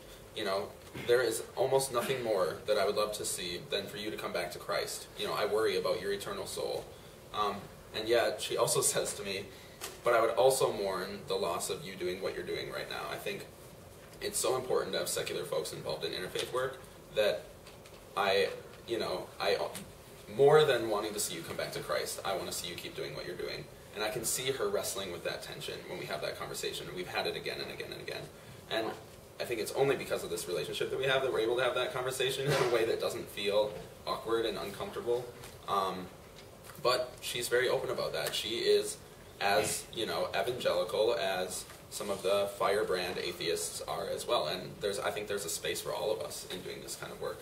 there is almost nothing more that I would love to see than for you to come back to Christ. I worry about your eternal soul. And yet, she also says to me, but I would also mourn the loss of you doing what you're doing right now. I think it's so important to have secular folks involved in interfaith work that more than wanting to see you come back to Christ, I want to see you keep doing what you're doing. And I can see her wrestling with that tension when we have that conversation, and we've had it again and again and again. And I think it's only because of this relationship that we have that we're able to have that conversation in a way that doesn't feel awkward and uncomfortable. But she's very open about that. She is as, evangelical as some of the firebrand atheists are as well. And I think there's a space for all of us in doing this kind of work.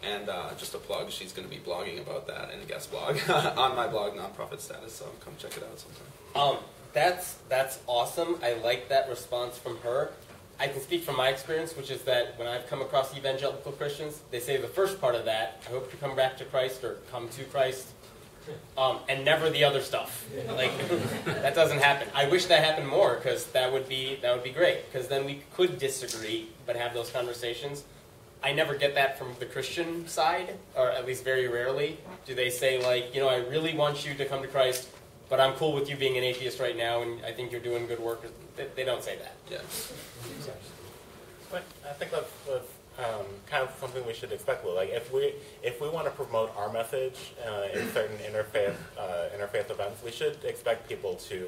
And just a plug, she's going to be blogging about that in a guest blog on my blog, Nonprofit Status, so come check it out sometime.
That's awesome. I like that response from her. I can speak from my experience, which is that when I've come across evangelical Christians, they say the first part of that, I hope you come back to Christ or come to Christ, and never the other stuff. That doesn't happen. I wish that happened more, because that would be great, because then we could disagree but have those conversations. I never get that from the Christian side, or at least very rarely. Do they say, I really want you to come to Christ, but I'm cool with you being an atheist right now, and I think you're doing good work. They don't say that.
Yeah.
But I think that's kind of something we should expect. If we want to promote our message in certain interfaith events, we should expect people to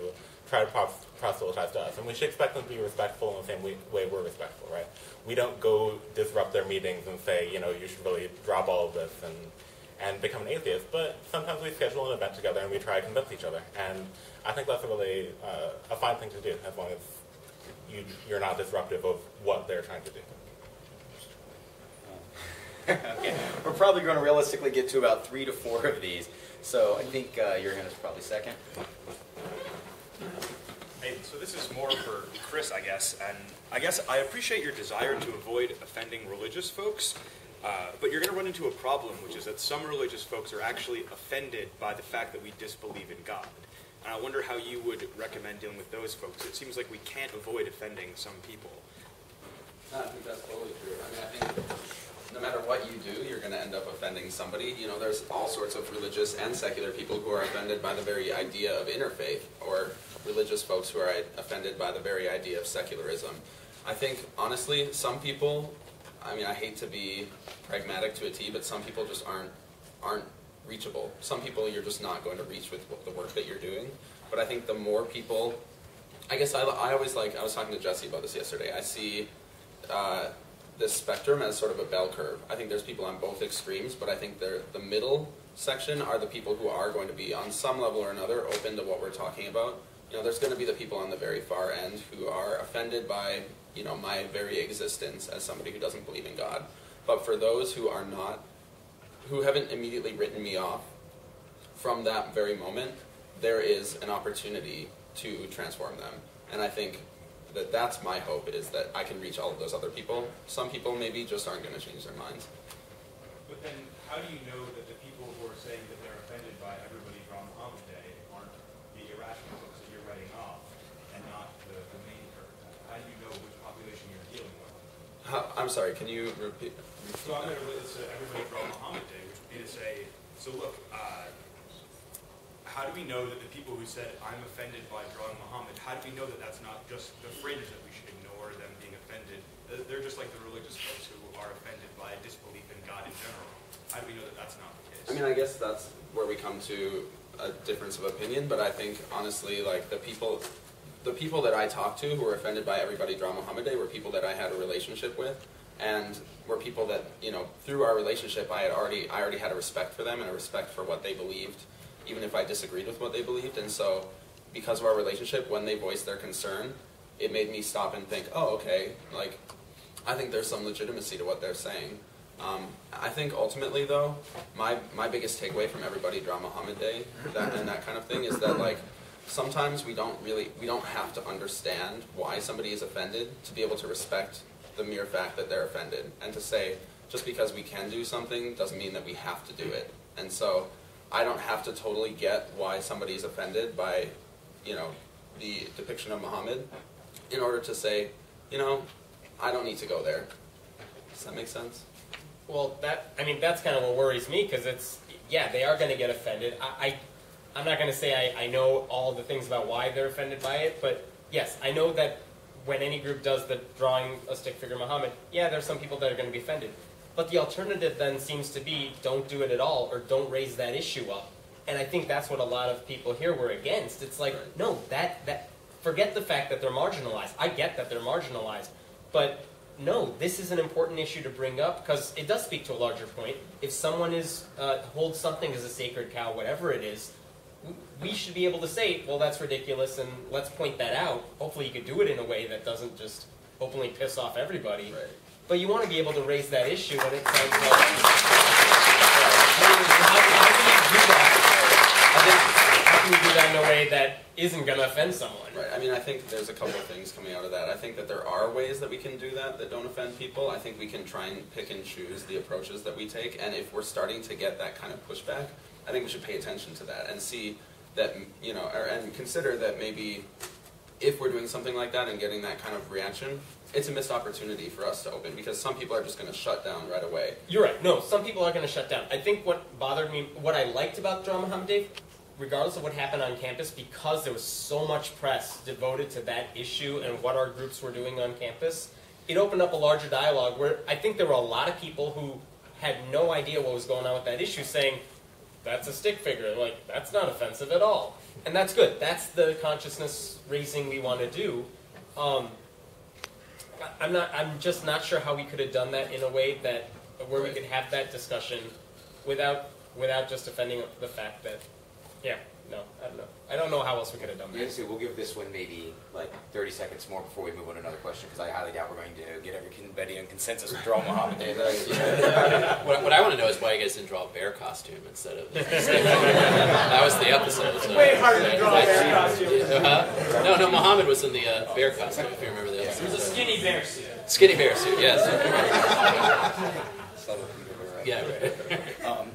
try to proselytize to us, and we should expect them to be respectful in the same way we're respectful, right? We don't go disrupt their meetings and say, you should really drop all of this and become an atheist, but sometimes we schedule an event together and we try to convince each other, and I think that's a really a fine thing to do, as long as you're not disruptive of what they're trying to do.
Okay. We're probably going to realistically get to about 3 to 4 of these. So I think your hand is probably second.
Hey, so this is more for Chris, I guess. And I guess I appreciate your desire to avoid offending religious folks. But you're going to run into a problem, which is that some religious folks are actually offended by the fact that we disbelieve in God. And I wonder how you would recommend dealing with those folks. It seems like we can't avoid offending some people.
I think that's totally true. I mean, I think no matter what you do, you're going to end up offending somebody. You know, there's all sorts of religious and secular people who are offended by the very idea of interfaith, or religious folks who are offended by the very idea of secularism. I think, honestly, some people, I mean, I hate to be pragmatic to a T, but some people just aren't reachable. Some people you're just not going to reach with the work that you're doing. But I think the more people, I guess I always like, I was talking to Jesse about this yesterday, I see this spectrum as sort of a bell curve. I think there's people on both extremes, but I think the middle section are the people who are going to be, on some level or another, open to what we're talking about. You know, there's going to be the people on the very far end who are offended by, you know, my very existence as somebody who doesn't believe in God. But for those who are not, who haven't immediately written me off from that very moment, there is an opportunity to transform them. And I think that that's my hope, is that I can reach all of those other people. Some people maybe just aren't going to change their minds.
But then how do you know that the people who are saying that they're offended by everybody from Muhammad Day aren't the irrational folks that you're writing off and not the main herd? How do you know which population you're dealing with?
I'm sorry, can you repeat?
So I'm going to relate this to everybody from Muhammad Day, which would be to say, so look, how do we know that the people who said, I'm offended by drawing Muhammad, how do we know that that's not just the fringe that we should ignore them being offended? They're just like the religious folks who are offended by disbelief in God in general. How do we know that that's not the case?
I mean, I guess that's where we come to a difference of opinion, but I think, honestly, like, the people that I talked to who were offended by everybody draw Muhammad Day were people that I had a relationship with, and were people that, you know, through our relationship, I already had a respect for them and a respect for what they believed, even if I disagreed with what they believed. And so, because of our relationship, when they voiced their concern, it made me stop and think, oh, okay, like, I think there's some legitimacy to what they're saying. I think ultimately, though, my biggest takeaway from everybody draw Muhammad Day and that kind of thing is that, like, sometimes we don't have to understand why somebody is offended to be able to respect the mere fact that they're offended, and to say, just because we can do something doesn't mean that we have to do it. And so I don't have to totally get why somebody's offended by, you know, the depiction of Muhammad in order to say, you know, I don't need to go there. Does that make sense?
Well, that's kind of what worries me, because it's, yeah, they are going to get offended. I'm not going to say I know all the things about why they're offended by it, but yes, I know that when any group does the drawing a stick figure Muhammad, yeah, there's some people that are going to be offended. But the alternative then seems to be don't do it at all, or don't raise that issue up. And I think that's what a lot of people here were against. It's like, no, that forget the fact that they're marginalized. I get that they're marginalized, but no, this is an important issue to bring up, because it does speak to a larger point. If someone holds something as a sacred cow, whatever it is, we should be able to say, well, that's ridiculous, and let's point that out. Hopefully you could do it in a way that doesn't just openly piss off everybody.
Right.
But you want to be able to raise that issue, and it's like, well, how can you do that? How can you do that in a way that isn't going to offend someone?
Right. I mean, I think there's a couple of things coming out of that. I think that there are ways that we can do that don't offend people. I think we can try and pick and choose the approaches that we take, and if we're starting to get that kind of pushback, I think we should pay attention to that and see that, you know, and consider that maybe if we're doing something like that and getting that kind of reaction, it's a missed opportunity for us to open, because some people are just going to shut down right away.
You're right. No, some people are going to shut down. I think what bothered me, what I liked about Draw Muhammad Day, regardless of what happened on campus, because there was so much press devoted to that issue and what our groups were doing on campus, it opened up a larger dialogue where I think there were a lot of people who had no idea what was going on with that issue saying, that's a stick figure. Like, that's not offensive at all. And that's good. That's the consciousness raising we want to do. I'm just not sure how we could have done that in a way that where we could have that discussion without just offending the fact that, yeah, no, I don't know. I don't know how else we could have done that.
Yeah, so we'll give this one maybe like 30 seconds more before we move on to another question, because I highly doubt we're going to get everybody in consensus with drawing Muhammad Day.
What I want to know is why you guys didn't draw a bear costume instead of... That was the episode. So.
Way harder to draw a bear costume.
No, Muhammad was in the bear costume, if you remember the episode.
It was a skinny bear suit.
Skinny bear suit, yes. Yeah, right.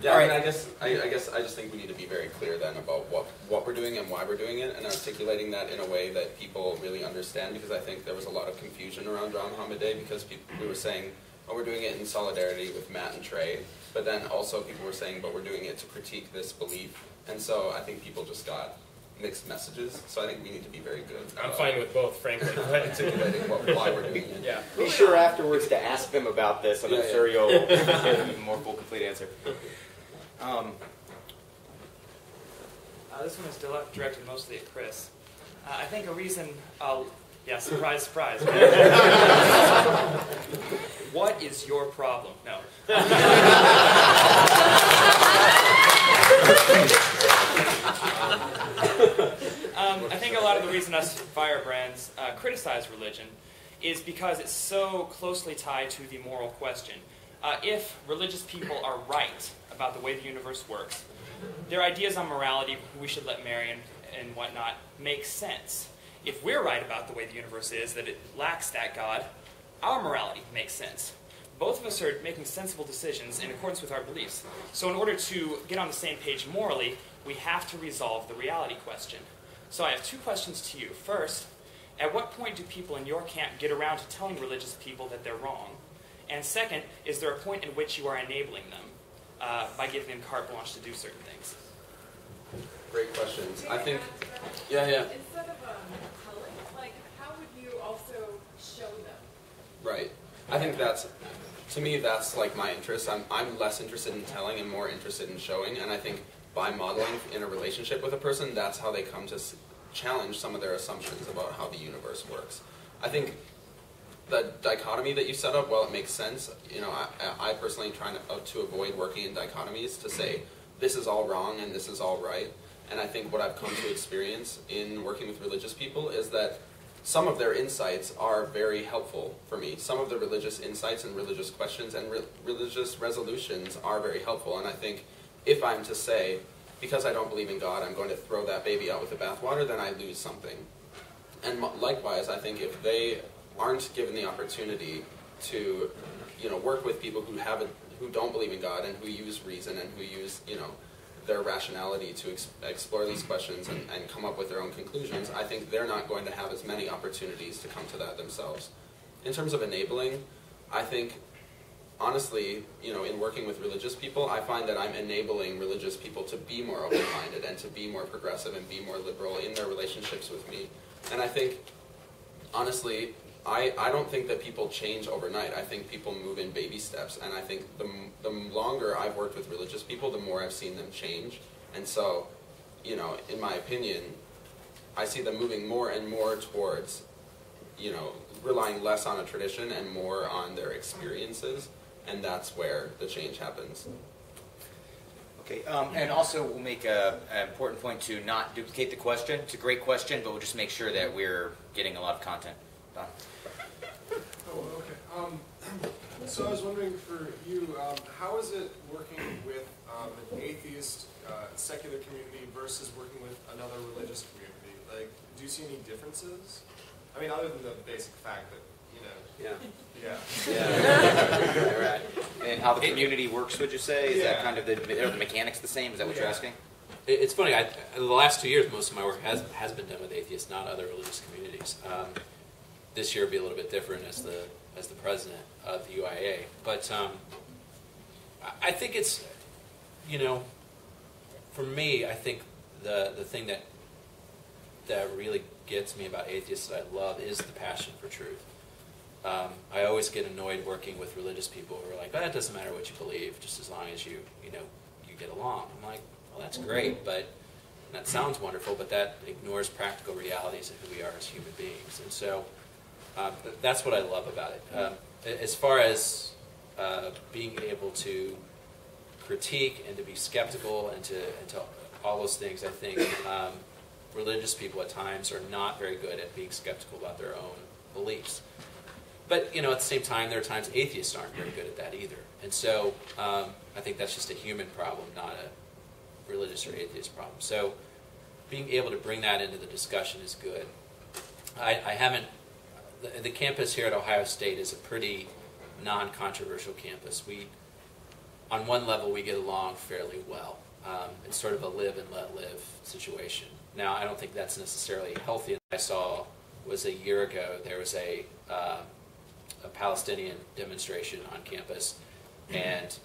Yeah, I mean, I guess I just think we need to be very clear then about what we're doing and why we're doing it, and articulating that in a way that people really understand, because I think there was a lot of confusion around Draw Muhammad Day, because we were saying, oh, we're doing it in solidarity with Matt and Trey, but then also people were saying, but we're doing it to critique this belief, and so I think people just got mixed messages, so I think we need to be very good.
I'm fine with both, frankly.
Articulating why we're doing it.
Yeah.
Be sure afterwards to ask them about this, and I'm sure you'll get an even more full, complete answer.
This one is directed mostly at Chris. I think a reason, yeah, surprise, surprise. What is your problem? No. I think a lot of the reason us firebrands criticize religion is because it's so closely tied to the moral question. If religious people are right about the way the universe works, their ideas on morality, who we should let marry and whatnot, make sense. If we're right about the way the universe is, that it lacks that God, our morality makes sense. Both of us are making sensible decisions in accordance with our beliefs. So in order to get on the same page morally, we have to resolve the reality question. So I have two questions to you. First, at what point do people in your camp get around to telling religious people that they're wrong? And second, is there a point in which you are enabling them by giving them carte blanche to do certain things?
Great questions. I think,
Instead of telling, like, how would you also show them?
right. I think that's, to me, that's like my interest. I'm less interested in telling and more interested in showing, and I think by modeling in a relationship with a person, that's how they come to challenge some of their assumptions about how the universe works. I think the dichotomy that you set up, while it makes sense, I personally try to avoid working in dichotomies, to say this is all wrong and this is all right. And I think what I've come to experience in working with religious people is that some of their insights are very helpful for me. Some of the religious insights and religious questions and religious resolutions are very helpful. And I think if I'm to say, because I don't believe in God, I'm going to throw that baby out with the bathwater, then I lose something. And likewise, I think if they aren't given the opportunity to, work with people who don't believe in God and who use reason and who use, their rationality to explore these questions and come up with their own conclusions, I think they're not going to have as many opportunities to come to that themselves. In terms of enabling, I think, honestly, in working with religious people, I find that I'm enabling religious people to be more open-minded and to be more progressive and be more liberal in their relationships with me. And I think, honestly, I don't think that people change overnight. I think people move in baby steps, and I think the longer I've worked with religious people, the more I've seen them change. And so, in my opinion, I see them moving more and more towards, relying less on a tradition and more on their experiences, and that's where the change happens.
Okay, and also we'll make an important point to not duplicate the question. It's a great question, but we'll just make sure that we're getting a lot of content done.
Oh, okay. So I was wondering for you, how is it working with an atheist secular community versus working with another religious community? Like, do you see any differences? I mean, other than the basic fact that,
Yeah.
Right.
And how the community works, would you say? Is that kind of are the mechanics the same? Is that what you're asking?
It's funny. The last 2 years, most of my work has been done with atheists, not other religious communities. This year will be a little bit different as the president of the UIA, but I think it's, for me, I think the thing that really gets me about atheists that I love is the passion for truth. I always get annoyed working with religious people who are like, it doesn't matter what you believe, just as long as you get along. I'm like, well, that's great, but that sounds wonderful, but that ignores practical realities of who we are as human beings. And so that's what I love about it. As far as being able to critique and to be skeptical and to all those things, I think religious people at times are not very good at being skeptical about their own beliefs. But, at the same time, there are times atheists aren't very good at that either. And so I think that's just a human problem, not a religious or atheist problem. So being able to bring that into the discussion is good. The campus here at Ohio State is a pretty non-controversial campus. On one level, we get along fairly well. It's sort of a live and let live situation. Now, I don't think that's necessarily healthy. I saw was a year ago, there was a Palestinian demonstration on campus, and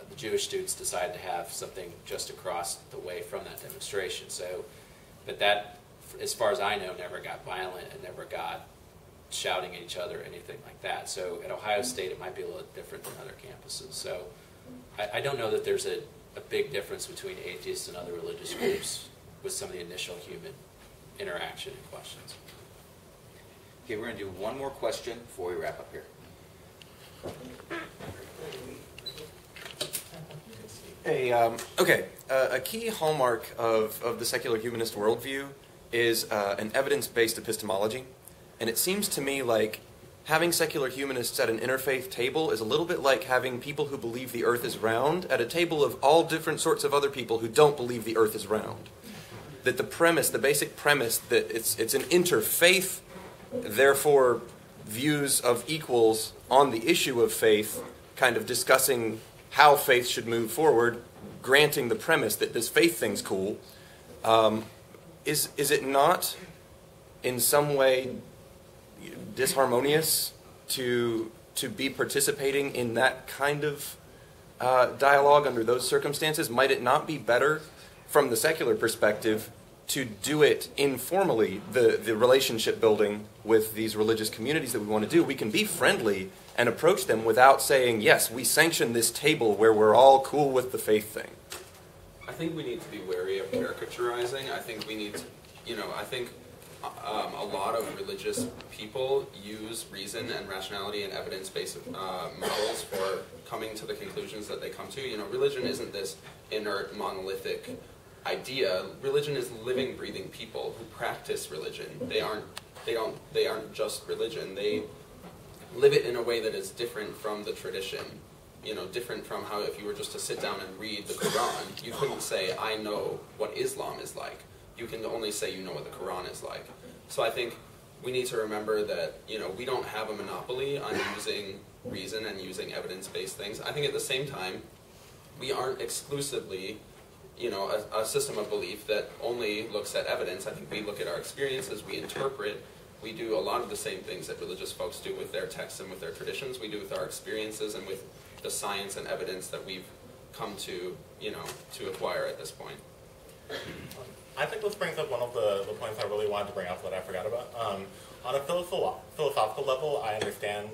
the Jewish students decided to have something just across the way from that demonstration. So, but that, as far as I know, never got violent and never got shouting at each other or anything like that. So at Ohio State, it might be a little different than other campuses. So I don't know that there's a big difference between atheists and other religious groups with some of the initial human interaction and questions.
Okay, we're going to do one more question before we wrap up here.
Hey, a key hallmark of the secular humanist worldview is an evidence-based epistemology. And it seems to me like having secular humanists at an interfaith table is a little bit like having people who believe the earth is round at a table of all different sorts of other people who don't believe the earth is round. That the basic premise that it's an interfaith, therefore views of equals on the issue of faith, kind of discussing how faith should move forward, granting the premise that this faith thing's cool, is it not in some way disharmonious to be participating in that kind of dialogue under those circumstances? Might it not be better from the secular perspective to do it informally, the relationship building with these religious communities that we want to do? We can be friendly and approach them without saying, yes, we sanction this table where we're all cool with the faith thing.
I think we need to be wary of caricaturizing. I think we need to, I think a lot of religious people use reason and rationality and evidence-based models for coming to the conclusions that they come to. Religion isn't this inert, monolithic idea. Religion is living, breathing people who practice religion. They aren't just religion. They live it in a way that is different from the tradition. Different from how if you were just to sit down and read the Quran, you couldn't say, I know what Islam is like. You can only say you know what the Quran is like. So I think we need to remember that, we don't have a monopoly on using reason and using evidence-based things. I think at the same time, we aren't exclusively, a system of belief that only looks at evidence. I think we look at our experiences, we interpret, we do a lot of the same things that religious folks do with their texts and with their traditions. We do with our experiences and with the science and evidence that we've come to, to acquire at this point.
I think this brings up one of the points I really wanted to bring up that I forgot about. On a philosophical level, I understand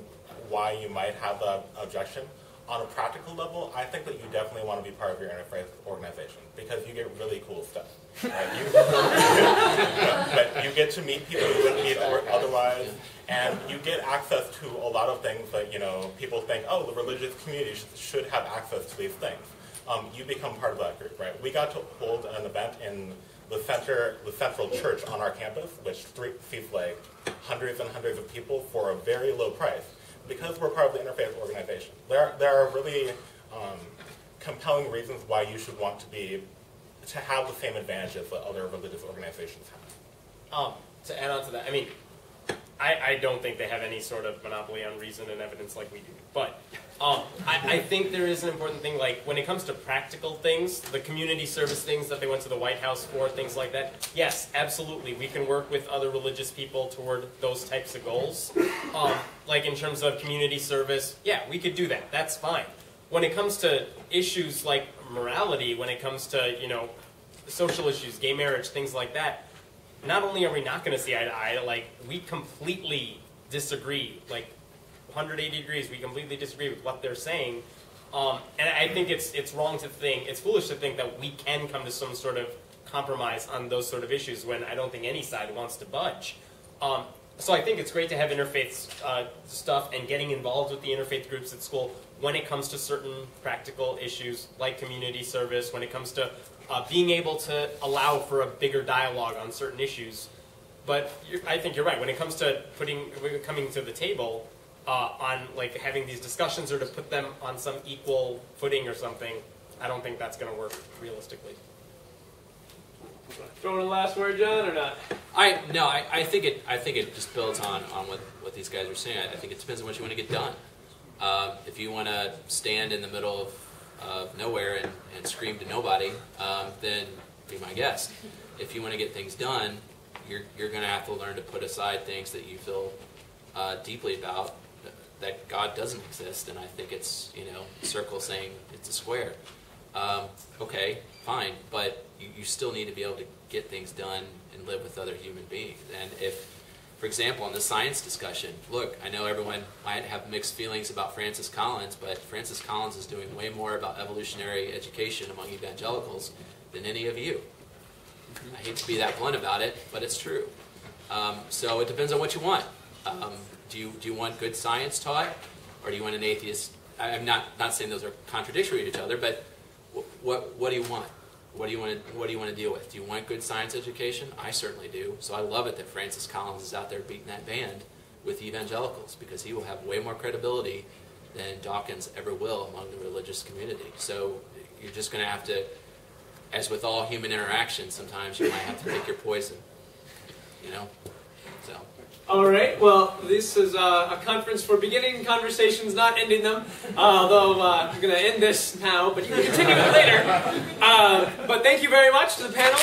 why you might have the objection. On a practical level, I think that you definitely want to be part of your interfaith organization because you get really cool stuff. But you get to meet people you wouldn't meet otherwise, and you get access to a lot of things that people think, oh, the religious community should have access to these things. You become part of that group, right? We got to hold an event in the central church on our campus, which seats like hundreds and hundreds of people for a very low price, because we're part of the interfaith organization. There are really compelling reasons why you should want to have the same advantages that other religious organizations have.
To add on to that, I don't think they have any sort of monopoly on reason and evidence like we do. But I think there is an important thing, like when it comes to practical things, the community service things that they went to the White House for, things like that, yes, absolutely, we can work with other religious people toward those types of goals. Like in terms of community service, yeah, we could do that. That's fine. When it comes to issues like morality, when it comes to, social issues, gay marriage, things like that, not only are we not going to see eye to eye, like, we completely disagree, like, 180 degrees, we completely disagree with what they're saying, and I think it's wrong to think, it's foolish to think that we can come to some sort of compromise on those sort of issues when I don't think any side wants to budge. So I think it's great to have interfaith stuff and getting involved with the interfaith groups at school when it comes to certain practical issues like community service, when it comes to being able to allow for a bigger dialogue on certain issues. But I think you're right. When it comes to coming to the table on like having these discussions or to put them on some equal footing or something, I don't think that's going to work realistically.
Throw in a last word, John, or not?
I think it just builds on what these guys are saying. I think it depends on what you want to get done. If you want to stand in the middle of nowhere and scream to nobody, then be my guest. If you want to get things done, you're going to have to learn to put aside things that you feel deeply about, that God doesn't exist, and I think it's, circle saying it's a square. Okay, fine, but you still need to be able to get things done and live with other human beings. And if, for example, in the science discussion, look, I know everyone might have mixed feelings about Francis Collins, but Francis Collins is doing way more about evolutionary education among evangelicals than any of you. I hate to be that blunt about it, but it's true. So it depends on what you want. Do you want good science taught, or do you want an atheist? I'm not saying those are contradictory to each other, but what do you want? What do you want to deal with? Do you want good science education? I certainly do. So I love it that Francis Collins is out there beating that band with evangelicals, because he will have way more credibility than Dawkins ever will among the religious community. So you're just going to have to, as with all human interaction, sometimes you might have to pick your poison. So.
All right. Well, this is a conference for beginning conversations, not ending them. Although I'm going to end this now, but you can continue it later. But thank you very much to the panel.